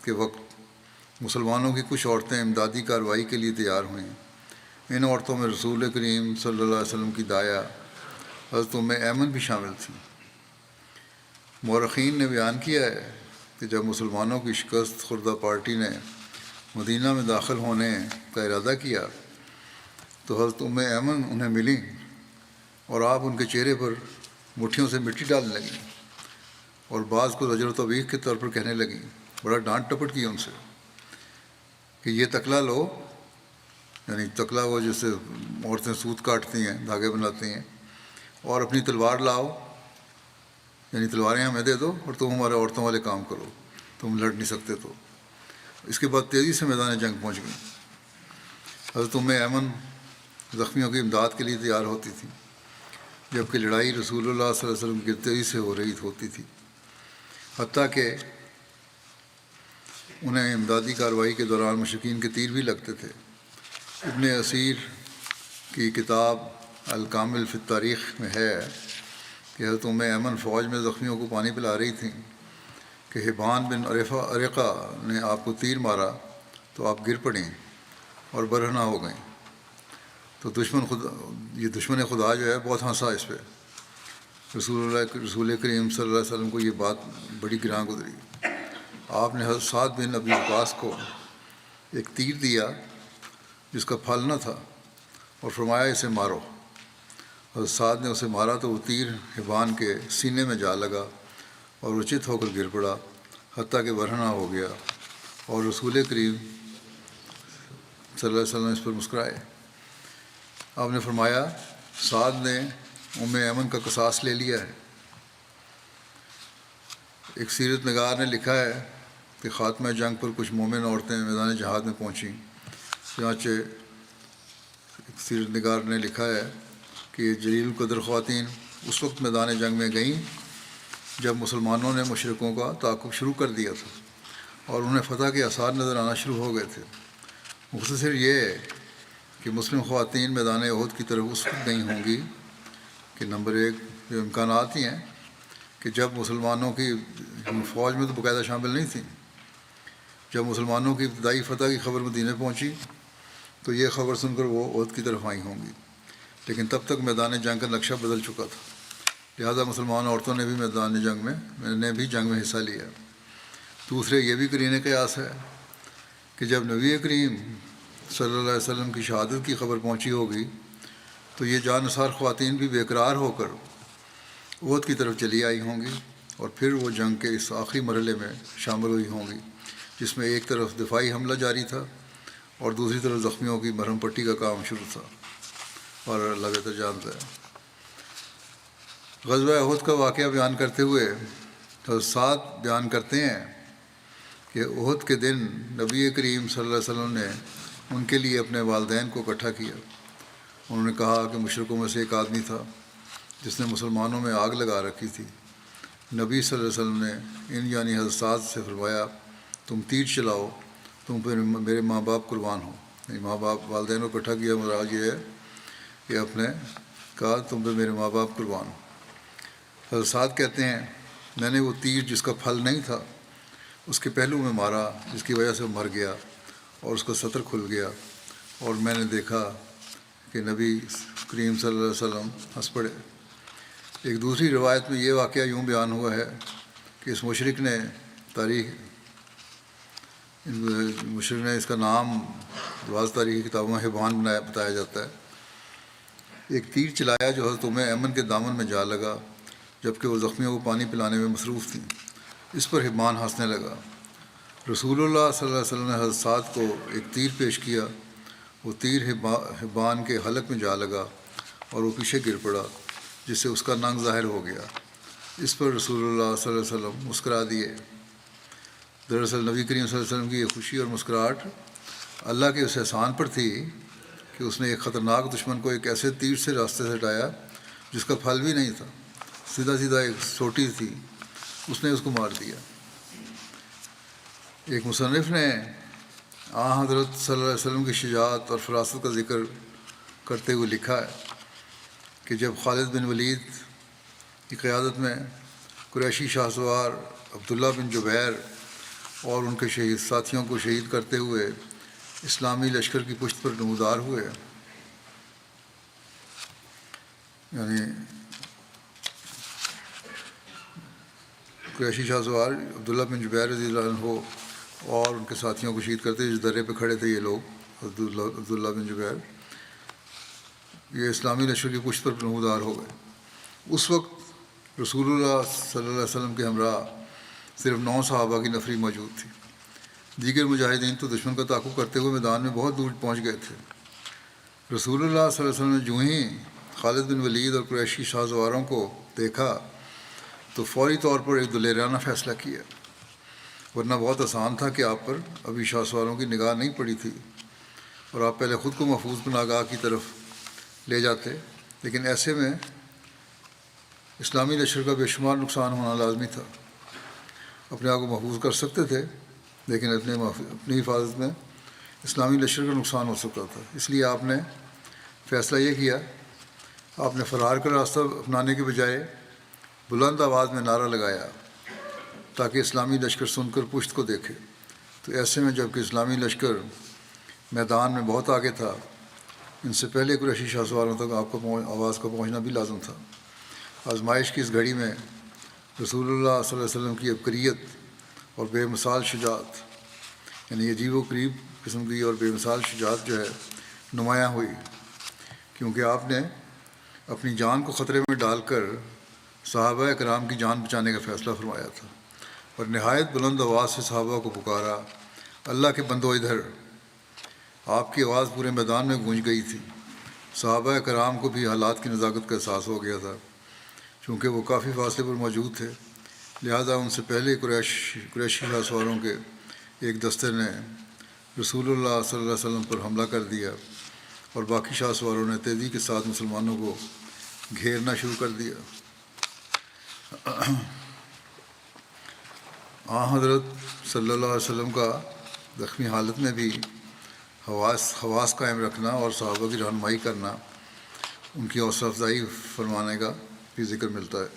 کے وقت مسلمانوں کی کچھ عورتیں امدادی کارروائی کے لیے تیار ہوئیں۔ ان عورتوں میں رسول کریم صلی اللہ علیہ وسلم کی دایا حضرت ام ایمن بھی شامل تھیں۔ مورخین نے بیان کیا ہے کہ جب مسلمانوں کی شکست خوردہ پارٹی نے مدینہ میں داخل ہونے کا ارادہ کیا تو حضرت ام ایمن انہیں ملیں اور آپ ان کے چہرے پر مٹھیوں سے مٹی ڈالنے لگیں اور بعض کو زجر و توبیخ کے طور پر کہنے لگیں، بڑا ڈانٹ ٹپٹ کیا ان سے کہ یہ تکلا لو، یعنی تکلا وہ جس سے عورتیں سوت کاٹتی ہیں، دھاگے بناتی ہیں، اور اپنی تلوار لاؤ، یعنی تلواریں ہمیں دے دو اور تم ہمارے عورتوں والے کام کرو، تم لڑ نہیں سکتے تو۔ اس کے بعد تیزی سے میدان جنگ پہنچ گئی۔ حضرت ام ایمن زخمیوں کی امداد کے لیے تیار ہوتی تھی، جبکہ لڑائی رسول اللہ صلی اللہ علیہ وسلم کی تیزی سے ہوتی تھی، حتیٰ کہ انہیں امدادی کارروائی کے دوران مشرکین کے تیر بھی لگتے تھے۔ ابن اسیر کی کتاب الکامل فی التاریخ میں ہے کہ حضرت ام ایمن فوج میں زخمیوں کو پانی پلا رہی تھیں کہ حبان بن ارقہ نے آپ کو تیر مارا تو آپ گر پڑیں اور برہنہ ہو گئیں، تو دشمن خدا جو ہے بہت ہنسا اس پہ۔ رسول کریم صلی اللہ علیہ وسلم کو یہ بات بڑی گراں گزری۔ آپ نے حضرت سعد بن ابی وقاص کو ایک تیر دیا جس کا پھل نہ تھا اور فرمایا اسے مارو۔ حضرت سعد نے اسے مارا تو وہ تیر حبان کے سینے میں جا لگا اور اچت ہو کر گر پڑا حتیٰ کہ برہنہ ہو گیا، اور رسول کریم صلی اللہ علیہ وسلم اس پر مسکرائے۔ آپ نے فرمایا سعد نے ایمن کا قصاص لے لیا ہے۔ ایک سیرت نگار نے لکھا ہے کہ خاتمہ جنگ پر کچھ مومن عورتیں میدان جہاد میں پہنچیں، چنانچہ ایک سیرت نگار نے لکھا ہے کہ جلیل القدر خواتین اس وقت میدان جنگ میں گئیں جب مسلمانوں نے مشرکوں کا تعاقب شروع کر دیا تھا اور انہیں فتح کے آثار نظر آنا شروع ہو گئے تھے۔ مختصر یہ ہے کہ مسلم خواتین میدان احد کی طرف اس وقت گئی ہوں گی کہ نمبر ایک جو امکانات ہی ہیں کہ جب مسلمانوں کی فوج میں تو باقاعدہ شامل نہیں تھیں، جب مسلمانوں کی ابتدائی فتح کی خبر مدینہ پہنچی تو یہ خبر سن کر وہ احد کی طرف آئی ہوں گی، لیکن تب تک میدان جنگ کا نقشہ بدل چکا تھا، لہذا مسلمان عورتوں نے بھی میدان جنگ میں حصہ لیا۔ دوسرے یہ بھی قرینِ قیاس ہے کہ جب نبی کریم صلی اللہ علیہ وسلم کی شہادت کی خبر پہنچی ہوگی تو یہ جان نثار خواتین بھی بے قرار ہو کر احد کی طرف چلی آئی ہوں گی، اور پھر وہ جنگ کے اس آخری مرحلے میں شامل ہوئی ہوں گی جس میں ایک طرف دفاعی حملہ جاری تھا اور دوسری طرف زخمیوں کی مرہم پٹی کا کام شروع تھا، اور اللہ بہتر جانتا ہے۔ غزوہ احد کا واقعہ بیان کرتے ہوئے حضرت سعد بیان کرتے ہیں کہ احد کے دن نبی کریم صلی اللہ علیہ وسلم نے ان کے لیے اپنے والدین کو اکٹھا کیا۔ انہوں نے کہا کہ مشرکوں میں سے ایک آدمی تھا جس نے مسلمانوں میں آگ لگا رکھی تھی۔ نبی صلی اللہ علیہ وسلم نے یعنی حضرت سعد سے فرمایا تم تیر چلاؤ، تم پہ میرے ماں باپ قربان ہو۔ ماں باپ والدین کو اکٹھا کیا، مراد یہ ہے کہ اپنے کہا تم پہ میرے ماں باپ قربان ہو۔ حضرت سعد کہتے ہیں میں نے وہ تیر جس کا پھل نہیں تھا اس کے پہلو میں مارا، جس کی وجہ سے وہ مر گیا اور اس کا سطر کھل گیا، اور میں نے دیکھا کہ نبی کریم صلی اللہ علیہ وسلم ہنس پڑے۔ ایک دوسری روایت میں یہ واقعہ یوں بیان ہوا ہے کہ اس مشرک نے اس کا نام بعض تاریخی کتابوں میں حبان بتایا جاتا ہے۔ ایک تیر چلایا جو حضرت ایمن کے دامن میں جا لگا جبکہ وہ زخمیوں کو پانی پلانے میں مصروف تھیں۔ اس پر حبان ہنسنے لگا۔ رسول اللہ صلی اللہ علیہ وسلم نے حضرت سعد کو ایک تیر پیش کیا، وہ تیر حبان کے حلق میں جا لگا اور وہ پیچھے گر پڑا جس سے اس کا ننگ ظاہر ہو گیا۔ اس پر رسول اللہ صلی اللہ علیہ وسلم مسکرا دیے۔ دراصل نبی کریم صلی اللہ علیہ وسلم کی یہ خوشی اور مسکراہٹ اللہ کے اس احسان پر تھی کہ اس نے ایک خطرناک دشمن کو ایک ایسے تیر سے راستے سے ہٹایا جس کا پھل بھی نہیں تھا، سیدھا ایک سوٹی تھی، اس نے اس کو مار دیا۔ ایک مصنف نے حضرت صلی اللہ علیہ وسلم کی شجاعت اور فراست کا ذکر کرتے ہوئے لکھا ہے کہ جب خالد بن ولید کی قیادت میں قریشی شاہ سوار عبداللہ بن جبیر اور ان کے شہید ساتھیوں کو شہید کرتے ہوئے اسلامی لشکر کی پشت پر نمودار ہوئے، یعنی قریشی شاہ سوار عبداللہ بن جبیر رضی اللہ عنہ اور ان کے ساتھیوں کو شہید کرتے جس درے پہ کھڑے تھے یہ لوگ عبداللہ بن جبیر، یہ اسلامی لشکر کی پشت پر نمودار ہو گئے۔ اس وقت رسول اللہ صلی اللہ علیہ وسلم کے ہمراہ صرف 9 صحابہ کی نفری موجود تھی، دیگر مجاہدین تو دشمن کا تعاقب کرتے ہوئے میدان میں بہت دور پہنچ گئے تھے۔ رسول اللہ صلی اللہ علیہ وسلم نے جو ہی خالد بن ولید اور قریشی شاہ سواروں کو دیکھا تو فوری طور پر ایک دلیرانہ فیصلہ کیا، ورنہ بہت آسان تھا کہ آپ پر ابھی شاہ سواروں کی نگاہ نہیں پڑی تھی اور آپ پہلے خود کو محفوظ پناہگاہ کی طرف لے جاتے، لیکن ایسے میں اسلامی لشکر کا بے شمار نقصان ہونا لازمی تھا۔ اپنے آپ کو محفوظ کر سکتے تھے لیکن اپنی حفاظت میں اسلامی لشکر کا نقصان ہو سکتا تھا، اس لیے آپ نے فیصلہ یہ کیا، آپ نے فرار کا راستہ اپنانے کے بجائے بلند آواز میں نعرہ لگایا تاکہ اسلامی لشکر سن کر پشت کو دیکھے۔ تو ایسے میں جب کہ اسلامی لشکر میدان میں بہت آگے تھا، ان سے پہلے قریشی شاہ سواروں تک آپ کو آواز کا پہنچنا بھی لازم تھا۔ آزمائش کی اس گھڑی میں رسول اللہ صلی اللہ علیہ وسلم کی عبقریت اور بے مثال شجاعت، یعنی عجیب و غریب قسم کی اور بے مثال شجاعت جو ہے نمایاں ہوئی، کیونکہ آپ نے اپنی جان کو خطرے میں ڈال کر صحابہ کرام کی جان بچانے کا فیصلہ فرمایا تھا اور نہایت بلند آواز سے صحابہ کو پکارا، اللہ کے بندو ادھر۔ آپ کی آواز پورے میدان میں گونج گئی تھی۔ صحابہ کرام کو بھی حالات کی نزاکت کا احساس ہو گیا تھا، چونکہ وہ کافی فاصلے پر موجود تھے، لہذا ان سے پہلے قریشی شاہ سواروں کے ایک دستے نے رسول اللہ صلی اللہ علیہ وسلم پر حملہ کر دیا اور باقی شاہ سواروں نے تیزی کے ساتھ مسلمانوں کو گھیرنا شروع کر دیا۔ حضرت صلی اللہ علیہ وسلم کا زخمی حالت میں بھی حواس قائم رکھنا اور صحابہ کی رہنمائی کرنا، ان کی حوصلہ افزائی فرمانے کا بھی ذکر ملتا ہے۔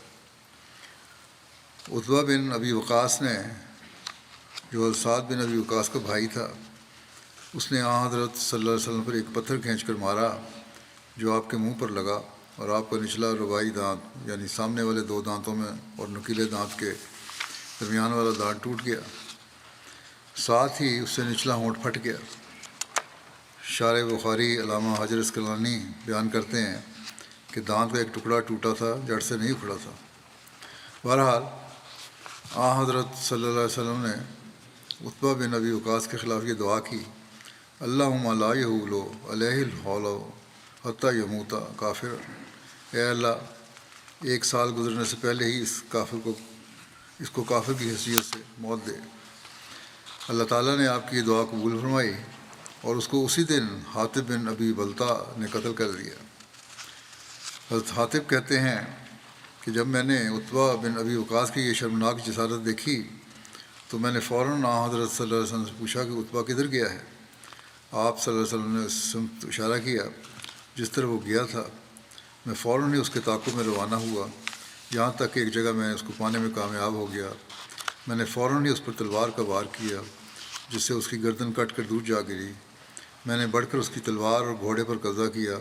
عتبہ بن ابی وقاص نے، جو سعد بن ابی وقاص کا بھائی تھا، اس نے حضرت صلی اللہ علیہ وسلم پر ایک پتھر کھینچ کر مارا جو آپ کے منہ پر لگا اور آپ کا نچلا رباعی دانت یعنی سامنے والے 2 دانتوں میں اور نکیلے دانت کے درمیان والا دانت ٹوٹ گیا، ساتھ ہی اس سے نچلا ہونٹ پھٹ گیا۔ شارح بخاری علامہ حجر اسقلانی بیان کرتے ہیں کہ دانت کا ایک ٹکڑا ٹوٹا تھا، جڑ سے نہیں اکھڑا تھا۔ بہرحال حضرت صلی اللہ علیہ وسلم نے عتبہ بن ابی وقاص کے خلاف یہ دعا کی، اللہم لا یحول علیہ الحول حتی یموت کافر، اے اللہ 1 سال گزرنے سے پہلے ہی اس کو کافر کی حیثیت سے موت دے۔ اللہ تعالیٰ نے آپ کی یہ دعا قبول فرمائی اور اس کو اسی دن حاطب بن ابی بلتا نے قتل کر دیا۔ حضرت حاطب کہتے ہیں کہ جب میں نے عتبہ بن ابی وقاص کی یہ شرمناک جسارت دیکھی تو میں نے فوراً حضرت صلی اللہ علیہ وسلم سے پوچھا کہ عتبہ کدھر گیا ہے؟ آپ صلی اللہ علیہ وسلم نے اس سمت اشارہ کیا جس طرح وہ گیا تھا۔ میں فوراً ہی اس کے تعاقب میں روانہ ہوا، یہاں تک کہ ایک جگہ میں اس کو پانے میں کامیاب ہو گیا۔ میں نے فوراً ہی اس پر تلوار کا وار کیا جس سے اس کی گردن کٹ کر دور جا گری۔ میں نے بڑھ کر اس کی تلوار اور گھوڑے پر قبضہ کیا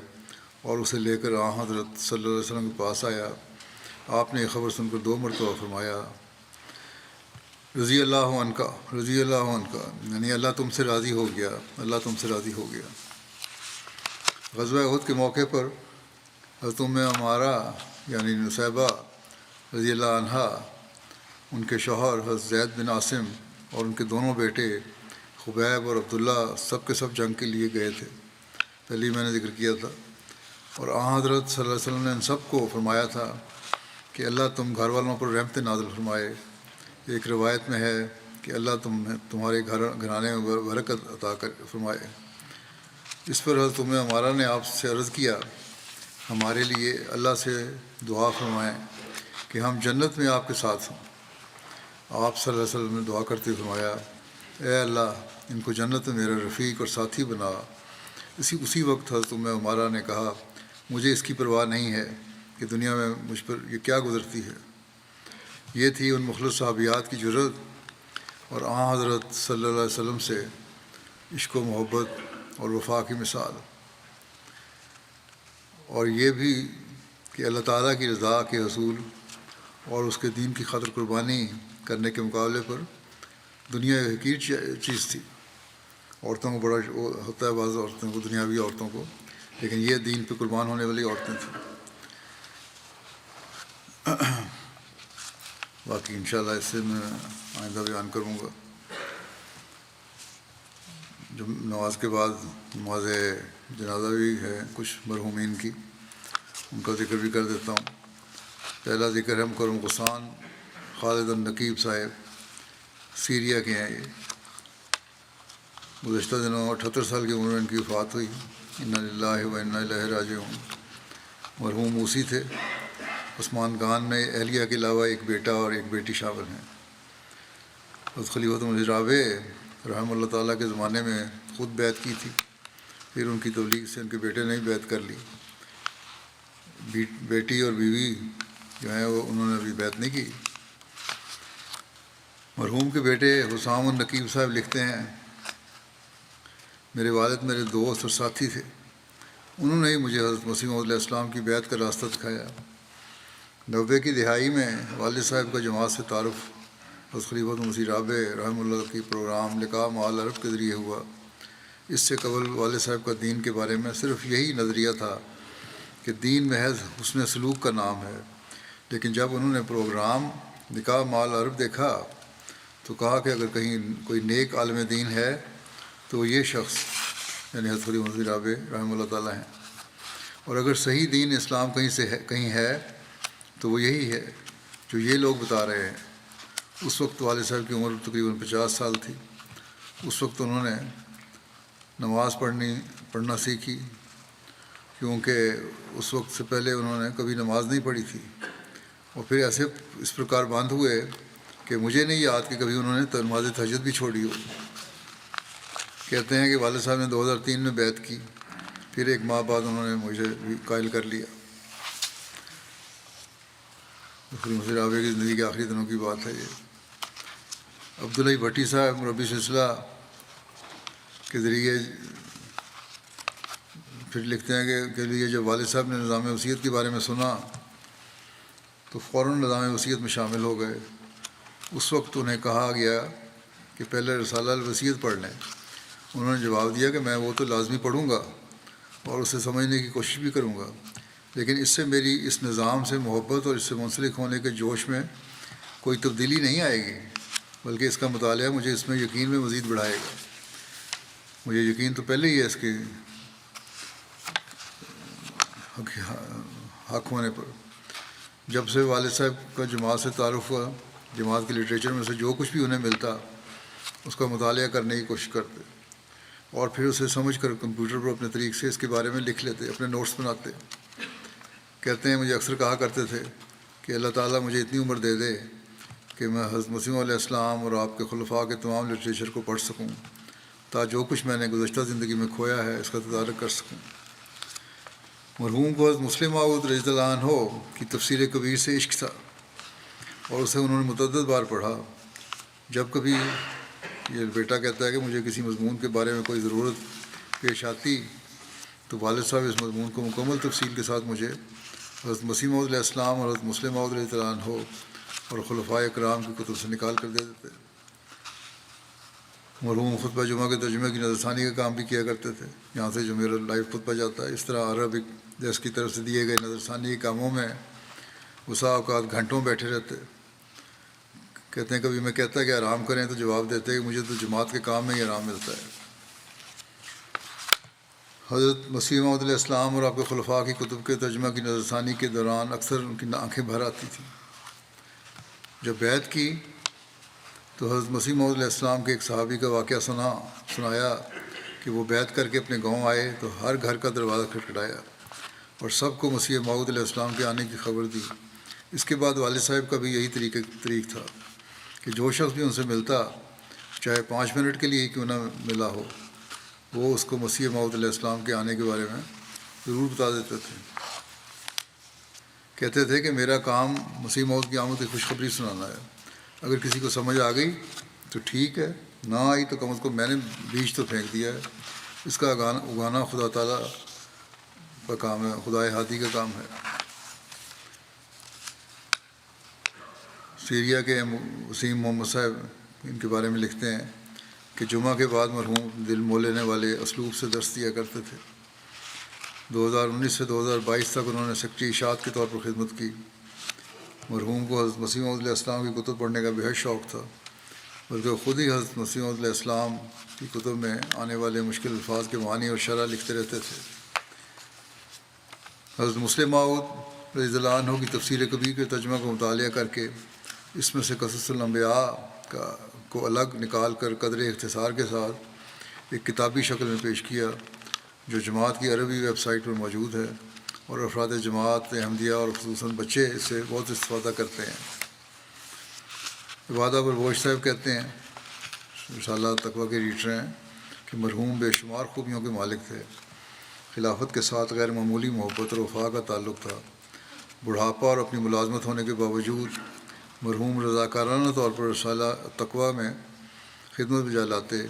اور اسے لے کر حضرت صلی اللہ علیہ وسلم کے پاس آیا۔ آپ نے یہ خبر سن کر 2 مرتبہ فرمایا، رضی اللہ عنہ، رضی اللہ عنہ، یعنی اللہ تم سے راضی ہو گیا، اللہ تم سے راضی ہو گیا۔ غزوہ احد کے موقع پر حضرت عمارہ یعنی نصیبہ رضی اللہ عنہا، ان کے شوہر حضرت زید بن عاصم اور ان کے دونوں بیٹے خبیب اور عبداللہ سب کے سب جنگ کے لیے گئے تھے، پہلے میں نے ذکر کیا تھا۔ اور حضرت صلی اللہ علیہ وسلم نے ان سب کو فرمایا تھا کہ اللہ تم گھر والوں پر رحمت نازل فرمائے۔ ایک روایت میں ہے کہ اللہ تمہارے گھرانے میں برکت عطا فرمائے۔ اس پر حضرت عمارہ نے آپ سے عرض کیا، ہمارے لیے اللہ سے دعا فرمائیں کہ ہم جنت میں آپ کے ساتھ ہوں۔ آپ صلی اللہ علیہ وسلم نے دعا کرتے فرمایا، اے اللہ ان کو جنت میں میرا رفیق اور ساتھی بنا۔ اسی وقت حضرت عمارہ نے کہا، مجھے اس کی پرواہ نہیں ہے کہ دنیا میں مجھ پر یہ کیا گزرتی ہے۔ یہ تھی ان مخلص صحابیات کی جرأت اور حضرت صلی اللہ علیہ وسلم سے عشق و محبت اور وفا کی مثال، اور یہ بھی کہ اللہ تعالیٰ کی رضا کے حصول اور اس کے دین کی خاطر قربانی کرنے کے مقابلے پر دنیا ایک حقیر چیز تھی۔ عورتوں کو بڑا ہوتا ہے، بعض عورتوں کو، دنیاوی عورتوں کو، لیکن یہ دین پہ قربان ہونے والی عورتیں تھیں۔ باقی انشاءاللہ اس سے میں آئندہ بیان کروں گا۔ جب نماز کے بعد نماز جنازہ بھی ہے کچھ مرحومین کی، ان کا ذکر بھی کر دیتا ہوں۔ پہلا ذکر ہے مکرم غسان خالد النقیب صاحب، سیریا کے ہیں۔ یہ گزشتہ دنوں 78 سال کی عمر میں ان کی وفات ہوئی۔ انا للہ و انا الیہ راجعون۔ مرحوم موسی تھے۔ عثمان گان میں اہلیہ کے علاوہ ایک بیٹا اور ایک بیٹی شامل ہیں۔ حضرت خلیفۃ مسیح رابع رحمہ اللہ تعالیٰ کے زمانے میں خود بیعت کی تھی، پھر ان کی تبلیغ سے ان کے بیٹے نے بھی بیعت کر لی۔ بیٹی اور بیوی جو ہیں وہ انہوں نے ابھی بیعت نہیں کی۔ مرحوم کے بیٹے حسام النقیب صاحب لکھتے ہیں، میرے والد میرے دوست اور ساتھی تھے، انہوں نے ہی مجھے حضرت مسیح موعود علیہ السلام کی بیعت کا راستہ دکھایا۔ 90 کی دہائی میں والد صاحب کا جماعت سے تعارف حضرت خلیفۃ مسیح رابع رحمہ اللہ کی پروگرام لقاء مع العرب کے ذریعے ہوا۔ اس سے قبل والد صاحب کا دین کے بارے میں صرف یہی نظریہ تھا کہ دین محض حسن سلوک کا نام ہے، لیکن جب انہوں نے پروگرام نکاح مال عرب دیکھا تو کہا کہ اگر کہیں کوئی نیک عالم دین ہے تو وہ یہ شخص یعنی حضرت خلیفہ مسیح رابع رحمہ اللہ تعالیٰ ہیں، اور اگر صحیح دین اسلام کہیں ہے تو وہ یہی ہے جو یہ لوگ بتا رہے ہیں۔ اس وقت والد صاحب کی عمر تقریباً 50 سال تھی۔ اس وقت انہوں نے نماز پڑھنا سیکھی، کیونکہ اس وقت سے پہلے انہوں نے کبھی نماز نہیں پڑھی تھی، اور پھر ایسے اس پرکار بند ہوئے کہ مجھے نہیں یاد کہ کبھی انہوں نے نماز تہجد بھی چھوڑی ہو۔ کہتے ہیں کہ والد صاحب نے 2003 میں بیعت کی، پھر 1 ماہ بعد انہوں نے مجھے بھی قائل کر لیا۔ مسیح رابع کی زندگی کے آخری دنوں کی بات ہے یہ۔ عبداللہ بھٹی صاحب مربی سلسلہ کے ذریعے پھر لکھتے ہیں کہ لیے جب والد صاحب نے نظام وصیت کے بارے میں سنا تو فوراً نظام وصیت میں شامل ہو گئے۔ اس وقت انہیں کہا گیا کہ پہلے رسالہ الوصیت پڑھ لیں۔ انہوں نے جواب دیا کہ میں وہ تو لازمی پڑھوں گا اور اسے سمجھنے کی کوشش بھی کروں گا، لیکن اس سے میری اس نظام سے محبت اور اس سے منسلک ہونے کے جوش میں کوئی تبدیلی نہیں آئے گی، بلکہ اس کا مطالعہ مجھے اس میں یقین میں مزید بڑھائے گا۔ مجھے یقین تو پہلے ہی ہے اس کے حق ہونے پر۔ جب سے والد صاحب کا جماعت سے تعارف ہوا، جماعت کے لٹریچر میں سے جو کچھ بھی انہیں ملتا اس کا مطالعہ کرنے کی کوشش کرتے اور پھر اسے سمجھ کر کمپیوٹر پر اپنے طریقے سے اس کے بارے میں لکھ لیتے، اپنے نوٹس بناتے۔ کہتے ہیں مجھے اکثر کہا کرتے تھے کہ اللہ تعالیٰ مجھے اتنی عمر دے دے کہ میں حضرت مسیح علیہ السلام اور آپ کے خلفاء کے تمام لٹریچر کو پڑھ سکوں، تاکہ جو کچھ میں نے گزشتہ زندگی میں کھویا ہے اس کا تدارک کر سکوں۔ مرحوم کو حضرت مسلم موعود رضی اللہ عنہ کی تفسیر کبیر سے عشق تھا اور اسے انہوں نے متعدد بار پڑھا۔ جب کبھی یہ بیٹا کہتا ہے کہ مجھے کسی مضمون کے بارے میں کوئی ضرورت پیش آتی تو والد صاحب اس مضمون کو مکمل تفصیل کے ساتھ مجھے حضرت مسیح موعود علیہ السلام اور حضرت مسلم موعود رضی اللہ عنہ اور خلفائے کرام کی کتب سے نکال کر دے دیتے۔ مرحوم خطبہ جمعہ کے ترجمے کی نظر ثانی کا کام بھی کیا کرتے تھے، یہاں سے جو میرا لائیو خطبہ جاتا ہے۔ اس طرح عربک ڈیسک کی طرف سے دیے گئے نظر ثانی کے کاموں میں بسا اوقات گھنٹوں بیٹھے رہتے۔ کہتے ہیں کبھی میں کہتا کہ آرام کریں تو جواب دیتے کہ مجھے تو جماعت کے کام میں ہی آرام ملتا ہے۔ حضرت مسیح موعود علیہ السلام اور آپ کے خلفاء کی کتب کے ترجمہ کی نظر ثانی کے دوران اکثر ان کی آنکھیں بھر آتی تھیں۔ جب بیعت کی تو حضرت مسیح موعود علیہ السلام کے ایک صحابی کا واقعہ سنایا کہ وہ بیعت کر کے اپنے گاؤں آئے تو ہر گھر کا دروازہ کھٹکھٹایا اور سب کو مسیح موعود علیہ السلام کے آنے کی خبر دی۔ اس کے بعد والد صاحب کا بھی یہی طریق تھا کہ جو شخص بھی ان سے ملتا، چاہے 5 منٹ کے لیے ہی کیوں نہ ملا ہو، وہ اس کو مسیح موعود علیہ السلام کے آنے کے بارے میں ضرور بتا دیتے تھے۔ کہتے تھے کہ میرا کام مسیح موعود کی آمد کی خوشخبری سنانا ہے، اگر کسی کو سمجھ آ گئی تو ٹھیک ہے، نہ آئی تو کم از کم میں نے بیج تو پھینک دیا ہے۔ اس کا اگانا خدا تعالیٰ کا کام ہے، خدائے ہادی کا کام ہے۔ سیریا کے وسیم محمد صاحب ان کے بارے میں لکھتے ہیں کہ جمعہ کے بعد مرحوم دل مو لینے والے اسلوب سے درس دیا کرتے تھے۔ 2019 سے 2022 تک انہوں نے سیکٹری اشاعت کے طور پر خدمت کی۔ مرحوم کو حضرت مسیح موعود علیہ السلام کی کتب پڑھنے کا بہت شوق تھا، بلکہ خود ہی حضرت مسیح موعود علیہ السلام کی کتب میں آنے والے مشکل الفاظ کے معنی اور شرح لکھتے رہتے تھے۔ حضرت مسلم موعود رضی اللہ عنہ کی تفسیر کبیر کے ترجمہ کا مطالعہ کر کے اس میں سے قصص الانبیاء کو الگ نکال کر قدر اختصار کے ساتھ ایک کتابی شکل میں پیش کیا، جو جماعت کی عربی ویب سائٹ پر موجود ہے، اور افراد جماعت احمدیہ اور خصوصاً بچے اس سے بہت استفادہ کرتے ہیں۔ عبادہ پربوش صاحب کہتے ہیں، رسالہ تقویٰ کے ایڈیٹر ہیں، کہ مرحوم بے شمار خوبیوں کے مالک تھے۔ خلافت کے ساتھ غیر معمولی محبت اور وفا کا تعلق تھا۔ بڑھاپا اور اپنی ملازمت ہونے کے باوجود مرحوم رضاکارانہ طور پر رسالہ تقویٰ میں خدمت بجا لاتے،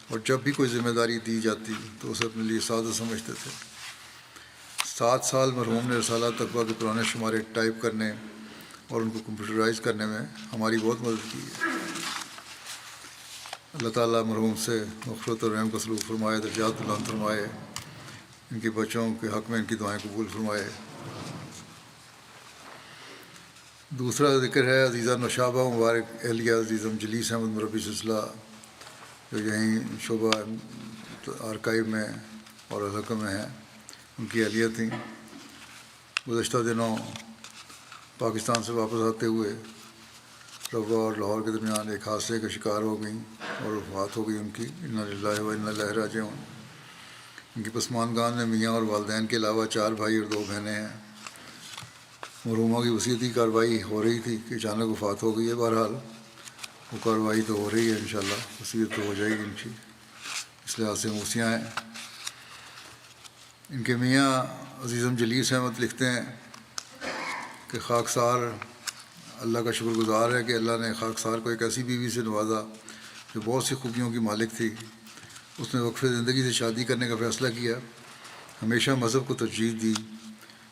اور جب بھی کوئی ذمہ داری دی جاتی تو اسے اپنے لیے سعادت سمجھتے تھے۔ 7 سال مرحوم نے رسالہ تقویٰ کے پرانے شمارے ٹائپ کرنے اور ان کو کمپیوٹرائز کرنے میں ہماری بہت مدد کی ہے۔ اللہ تعالیٰ مرحوم سے مغفرت اور رحم کا سلوک فرمائے، درجات بلند فرمائے، ان کے بچوں کے حق میں ان کی دعائیں قبول فرمائے۔ دوسرا ذکر ہے عزیزہ نوشابہ مبارک اہلیہ عزیزم جلیس احمد مربی سلسلہ، جو یہیں شعبہ آرکائیو میں اور حلقہ میں ہیں، ان کی اہلیہ تھیں۔ گزشتہ دنوں پاکستان سے واپس آتے ہوئے روا اور لاہور کے درمیان ایک حادثے کا شکار ہو گئیں اور وفات ہو گئی ان کی۔ انا للہ و انا الیہ راجعون۔ ان کی پسماندگان میں میاں اور والدین کے علاوہ 4 بھائی اور 2 بہنیں ہیں۔ مرحومہ کی وصیتی کارروائی ہو رہی تھی کہ اچانک وفات ہو گئی ہے۔ بہرحال وہ کارروائی تو ہو رہی ہے، انشاءاللہ وصیت تو ہو جائے گی ان کی، اس لحاظ سے موسیاں ہیں۔ ان کے میاں عزیزم جلیس احمد لکھتے ہیں کہ خاکسار اللہ کا شکر گزار ہے کہ اللہ نے خاکسار کو ایک ایسی بیوی سے نوازا جو بہت سی خوبیوں کی مالک تھی۔ اس نے وقف زندگی سے شادی کرنے کا فیصلہ کیا، ہمیشہ مذہب کو ترجیح دی،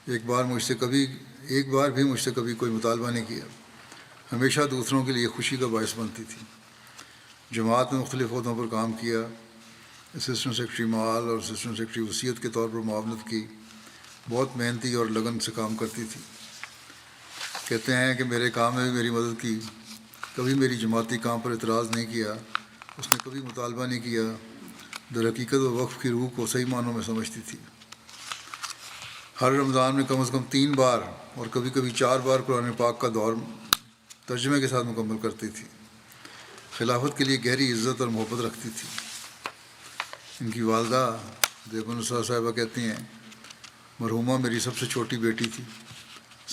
ایک بار بھی مجھ سے کبھی کوئی مطالبہ نہیں کیا، ہمیشہ دوسروں کے لیے خوشی کا باعث بنتی تھی۔ جماعت میں مختلف عہدوں پر کام کیا، اسسٹنٹ سیکرٹری مال اور اسسٹنٹ سیکرٹری وصیت کے طور پر معاونت کی، بہت محنتی اور لگن سے کام کرتی تھی۔ کہتے ہیں کہ میرے کام میں بھی میری مدد کی، کبھی میری جماعتی کام پر اعتراض نہیں کیا، اس نے کبھی مطالبہ نہیں کیا، در حقیقت وہ وقف کی روح کو صحیح معنوں میں سمجھتی تھی۔ ہر رمضان میں کم از کم 3 بار اور کبھی کبھی 4 بار قرآن پاک کا دور ترجمے کے ساتھ مکمل کرتی تھی۔ خلافت کے لیے گہری عزت اور محبت رکھتی تھی۔ ان کی والدہ دیوبند صاحبہ کہتی ہیں، مرحومہ میری سب سے چھوٹی بیٹی تھی،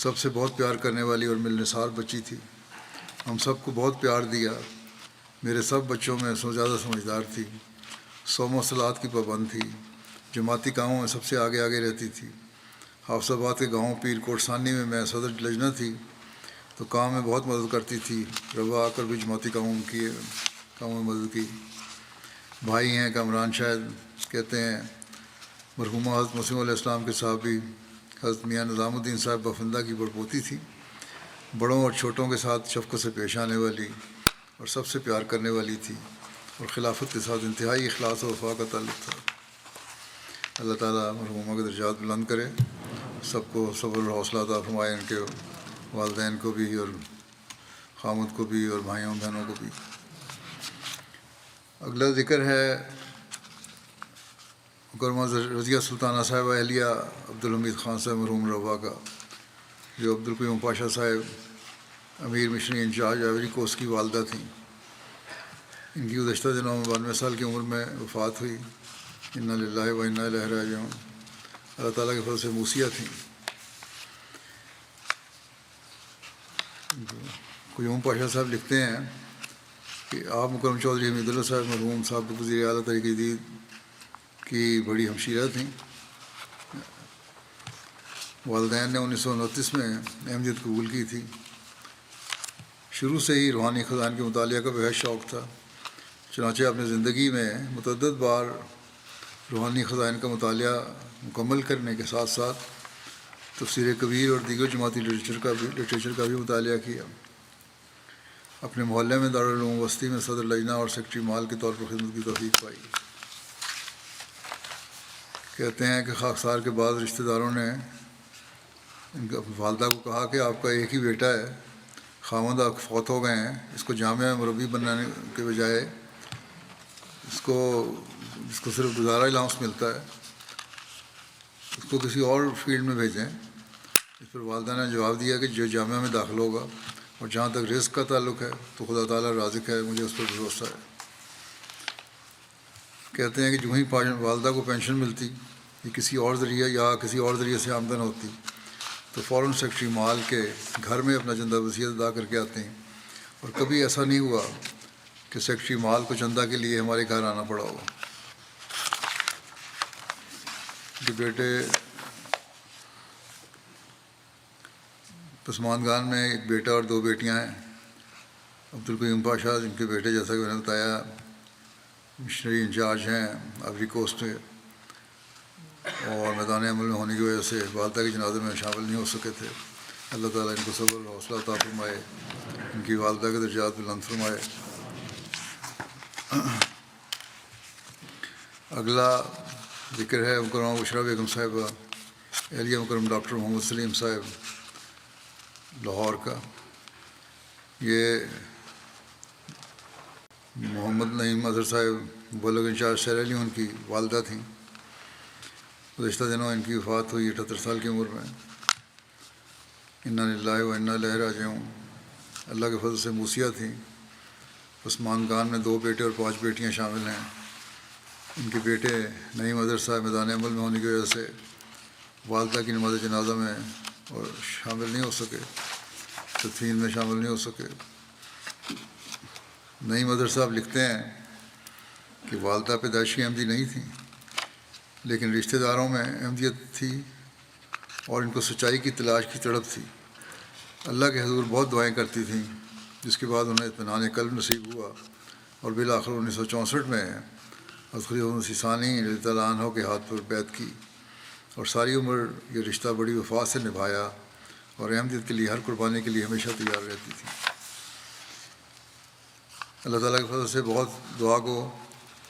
سب سے بہت پیار کرنے والی اور ملنسار بچی تھی، ہم سب کو بہت پیار دیا، میرے سب بچوں میں زیادہ سمجھدار تھی، 100 صلوات کی پابند تھی، جماعتی کاموں میں سب سے آگے رہتی تھی۔ حافظ آباد کے گاؤں پیر کوٹ ثانی میں صدر لجنہ تھی تو کام میں بہت مدد کرتی تھی، روا آ کر بھی جماعتی کاموں میں مدد کی۔ بھائی ہیں کامران شاہد کہتے ہیں، مرحومہ حضرت مسیح علیہ السلام کے صحابی حضرت میاں نظام الدین صاحب بفندہ کی بڑپوتی تھی، بڑوں اور چھوٹوں کے ساتھ شفقت سے پیش آنے والی اور سب سے پیار کرنے والی تھی، اور خلافت کے ساتھ انتہائی اخلاص و وفا کا تعلق تھا۔ اللہ تعالیٰ مرحومہ کے درجات بلند کرے، سب کو صبر اور حوصلہ عطا فرمائے، ان کے والدین کو بھی اور خامد کو بھی اور بھائیوں بہنوں کو بھی۔ اگلا ذکر ہے مکرمہ رضیہ سلطانہ صاحبہ اہلیہ عبدالحمید خان صاحب مرحوم روا کا، جو عبدالقیوم پاشا صاحب امیر مشنری انچارج آئیوری کوسٹ کی والدہ تھیں۔ ان کی گزشتہ دنوں میں 92 سال کی عمر میں وفات ہوئی۔ انا للہ و انا الیہ راجعون۔ اللہ تعالیٰ کے فضل سے موسیہ تھیں۔ قیوم پاشا صاحب لکھتے ہیں کہ آپ مکرم چودھری حمید اللہ صاحب مرحوم سابق وزیر اعلیٰ طریقہ جدید کی بڑی ہمشیرہ تھیں۔ والدین نے 1929 میں احمدیت قبول کی تھی۔ شروع سے ہی روحانی خزان کے مطالعہ کا بہت شوق تھا، چنانچہ اپنی زندگی میں متعدد بار روحانی خزائن کا مطالعہ مکمل کرنے کے ساتھ ساتھ تفسیر کبیر اور دیگر جماعتی لٹریچر کا بھی مطالعہ کیا۔ اپنے محلے میں دارالعلوم وسطی میں صدر لجنہ اور سیکرٹری مال کے طور پر خدمت کی توفیق پائی۔ کہتے ہیں کہ خاکسار کے بعد رشتہ داروں نے ان کی والدہ کو کہا کہ آپ کا ایک ہی بیٹا ہے، خاوند فوت ہو گئے ہیں، اس کو جامعہ مربی بنانے کے بجائے جس کو صرف گزارا الاؤنس ملتا ہے، اس کو کسی اور فیلڈ میں بھیجیں۔ اس پر والدہ نے جواب دیا کہ جو جامعہ میں داخل ہوگا، اور جہاں تک رزق کا تعلق ہے تو خدا تعالیٰ رازق ہے، مجھے اس پر بھروسہ ہے۔ کہتے ہیں کہ جو ہی والدہ کو پینشن ملتی یا کسی اور ذریعے سے آمدن ہوتی تو فوراً سیکرٹری مال کے گھر میں اپنا چندہ وصیت ادا کر کے آتے ہیں، اور کبھی ایسا نہیں ہوا کہ سیکرٹری مال کو چندہ کے لیے ہمارے گھر آنا پڑا ہو۔ کہ بیٹے پسماندگان میں ایک بیٹا اور 2 بیٹیاں ہیں۔ عبدالقیوم پاشا جن کے بیٹے، جیسا کہ میں نے بتایا، مشنری انچارج ہیں آئیوری کوسٹ کے، اور میدان عمل میں ہونے کی وجہ سے والدہ کے جنازے میں شامل نہیں ہو سکے تھے۔ اللہ تعالیٰ ان کو صبر اور حوصلہ عطا فرمائے، ان کی والدہ کے درجات بلند فرمائے۔ اگلا ذکر ہے مکرمہ بشریٰ بیگم صاحبہ اہلیہ مکرم ڈاکٹر محمد سلیم صاحب لاہور کا. یہ محمد نعیم اظہر صاحب بلغ انچارج سیرا لیون کی والدہ تھیں. گزشتہ دنوں ان کی وفات ہوئی 78 سال کی عمر میں. انا للہ و انا الیہ راجعون. اللہ کے فضل سے موسیہ تھیں. عثمان خان میں 2 بیٹے اور 5 بیٹیاں شامل ہیں. ان کے بیٹے نعیم اظہر صاحب میدان عمل میں ہونے کی وجہ سے والدہ کی نماز جنازہ میں اور شامل نہیں ہو سکے، تدفین میں شامل نہیں ہو سکے. نعیم اظہر صاحب لکھتے ہیں کہ والدہ پیدائشی احمدی نہیں تھیں، لیکن رشتہ داروں میں احمدیت تھی اور ان کو سچائی کی تلاش کی تڑپ تھی. اللہ کے حضور بہت دعائیں کرتی تھیں، جس کے بعد انہیں اطمینان قلب نصیب ہوا اور بالآخر 1964 میں حضرت خلیفہ مسیح ثانی رضی اللہ عنہ کے ہاتھ پر بیعت کی اور ساری عمر یہ رشتہ بڑی وفا سے نبھایا اور احمدیت کے لیے ہر قربانی کے لیے ہمیشہ تیار رہتی تھی. اللہ تعالیٰ کے فضل سے بہت دعا گو،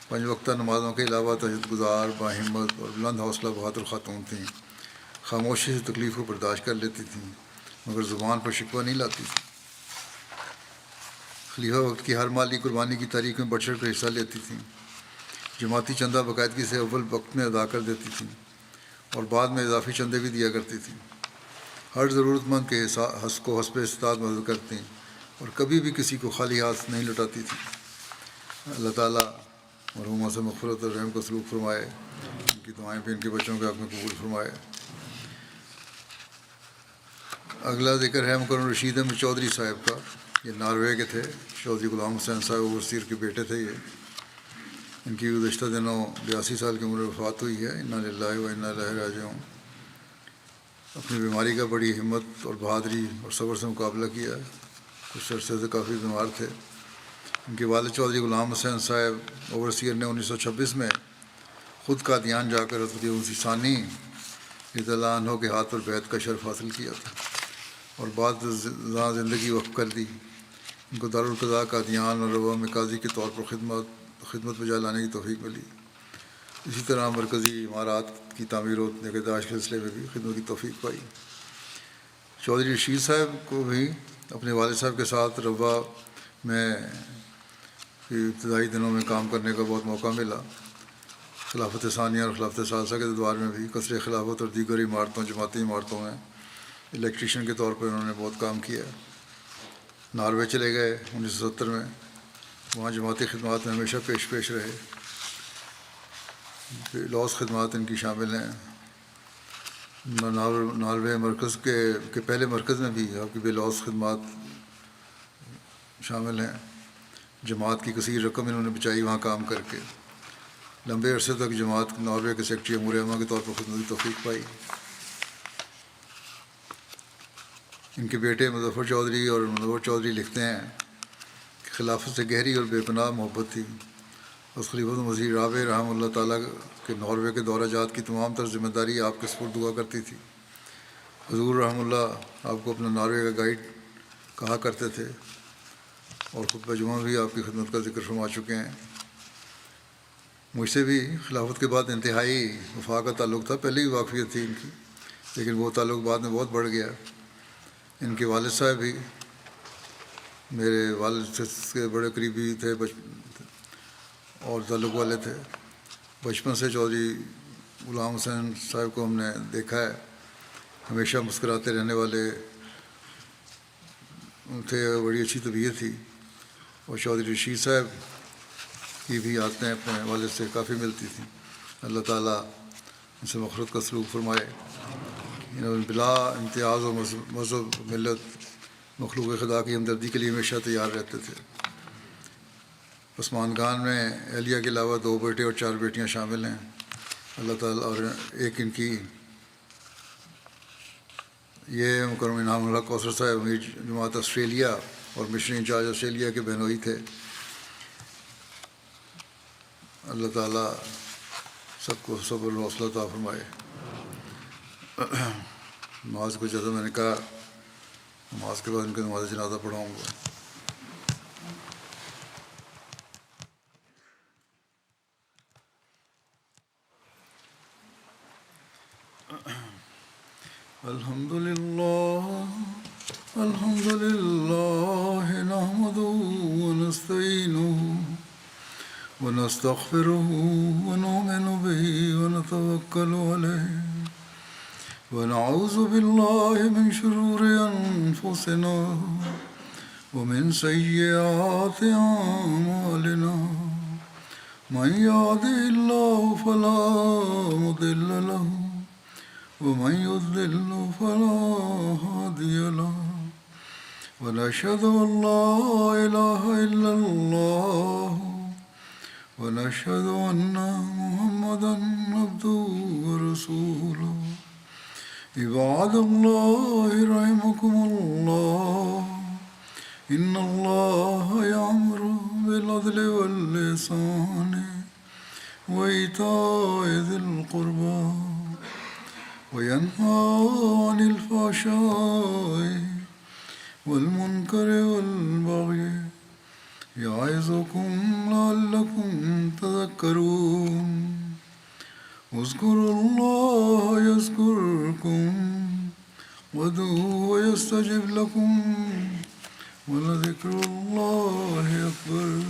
5 وقتہ نمازوں کے علاوہ تہجد گزار، باہمت اور بلند حوصلہ بہادر خاتون تھیں. خاموشی سے تکلیف کو برداشت کر لیتی تھیں مگر زبان پر شکوہ نہیں لاتی تھیں. خلیفہ وقت کی ہر مالی قربانی کی تاریخ میں بڑھ چڑھ کر حصہ لیتی تھیں. جماعتی چندہ باقاعدگی سے اول وقت میں ادا کر دیتی تھیں اور بعد میں اضافی چندے بھی دیا کرتی تھیں. ہر ضرورت مند کے حس کو حسب استطاعت مدد کرتیں اور کبھی بھی کسی کو خالی ہاتھ نہیں لوٹاتی تھیں. اللہ تعالیٰ مرحومہ سے مغفرت اور رحم کو سلوک فرمائے، ان کی دعائیں بھی ان کے بچوں کے حق میں قبول فرمائے. اگلا ذکر ہے مکرم رشید احمد چودھری صاحب کا. یہ ناروے کے تھے. چودھری غلام حسین صاحب اوورسیر کے بیٹے تھے. ان کی گزشتہ دنوں 82 سال کی عمر میں وفات ہوئی ہے. انا للہ و انا الیہ راجعون. اپنی بیماری کا بڑی ہمت اور بہادری اور صبر سے مقابلہ کیا. کچھ عرصے سے کافی بیمار تھے. ان کے والد چودھری غلام حسین صاحب اوورسیر نے 1926 میں خود قادیان جا کر حضرت خلیفہ مسیح ثانی رضی اللہ عنہ کے ہاتھ پر بیعت کا شرف حاصل کیا تھا اور بعد زندگی وقف کر دی. ان کو دارالقضاء قادیان اور روا میں قاضی کے طور پر خدمت بجا لانے کی توفیق ملی. اسی طرح مرکزی عمارات کی تعمیر و نگہداشت کے سلسلے میں بھی خدمت کی توفیق پائی. چودھری رشید صاحب کو بھی اپنے والد صاحب کے ساتھ روا میں ابتدائی دنوں میں کام کرنے کا بہت موقع ملا. خلافت ثانیہ اور خلافت ثالثہ کے ادوار میں بھی قصر خلافت اور دیگر عمارتوں، جماعتی عمارتوں میں الیکٹریشین کے طور پر انہوں نے بہت کام کیا. ناروے چلے گئے 1970 میں. وہاں جماعتی خدمات میں ہمیشہ پیش رہے. لاس خدمات ان کی شامل ہیں. ناروے مرکز کے پہلے مرکز میں بھی آپ کی بے لوس خدمات شامل ہیں. جماعت کی کثیر رقم انہوں نے بچائی وہاں کام کر کے. لمبے عرصے تک جماعت ناروے کے سیکرٹری امور عامہ کے طور پر خدمت کی توفیق پائی. ان کے بیٹے مظفر چودھری اور منور چودھری لکھتے ہیں کہ خلافت سے گہری اور بے پناہ محبت تھی. اور خلیفۃ مسیح رابع رحمہ اللہ تعالیٰ کے ناروے کے دورہ جات کی تمام تر ذمہ داری آپ کے سپرد ہوا کرتی تھی. حضور رحمہ اللہ آپ کو اپنا ناروے کا گائیڈ کہا کرتے تھے اور خطبہ جمعہ بھی آپ کی خدمت کا ذکر فرما چکے ہیں. مجھ سے بھی خلافت کے بعد انتہائی وفا کا تعلق تھا. پہلے ہی واقفیت تھی ان کی، لیکن وہ تعلق بعد میں بہت بڑھ گیا. ان کے والد صاحب بھی میرے والد سے بڑے قریبی تھے اور تعلق والے تھے. بچپن سے چودھری غلام حسین صاحب کو ہم نے دیکھا ہے. ہمیشہ مسکراتے رہنے والے تھے، بڑی اچھی طبیعت تھی. اور چودھری رشید صاحب کی بھی عادتیں اپنے والد سے کافی ملتی تھیں. اللہ تعالیٰ ان سے مغفرت کا سلوک فرمائے. بلا امتیاز و مذہب ملت مخلوق خدا کی ہمدردی کے لیے ہمیشہ تیار رہتے تھے. عثمان خان میں اہلیہ کے علاوہ 2 بیٹے اور 4 بیٹیاں شامل ہیں. اللہ تعالیٰ اور ایک ان کی یہ مکرم انعام اللہ کوثر صاحب امیر جماعت آسٹریلیا اور مشنری انچارج آسٹریلیا کے بہنوئی تھے. اللہ تعالیٰ سب کو صبر و حوصلہ عطا فرمائے. نماز کو جیسا میں نے کہا، نماز کے بعد ان کا نماز جنازہ پڑھاؤں گا. الحمد للہ الحمد لله نحمده ونستعينه ونستغفره ونؤمن به ونتوكل عليه ونعوذ بالله من شرور أنفسنا ومن سيئات أعمالنا من يهده الله فلا مضل له ومن يضلل فلا هادي له ونشهد أن لا إله إلا الله ونشهد أن محمدا عبده ورسوله عباد الله رحمكم الله إن الله يأمر بالعدل والإحسان وإيتاء ذي القربى وينهى عن الفحشاء والمنكر والبغي يعظكم لعلكم تذكرون اذكروا الله يذكركم وادعوه يستجب لكم ولذكر الله أكبر.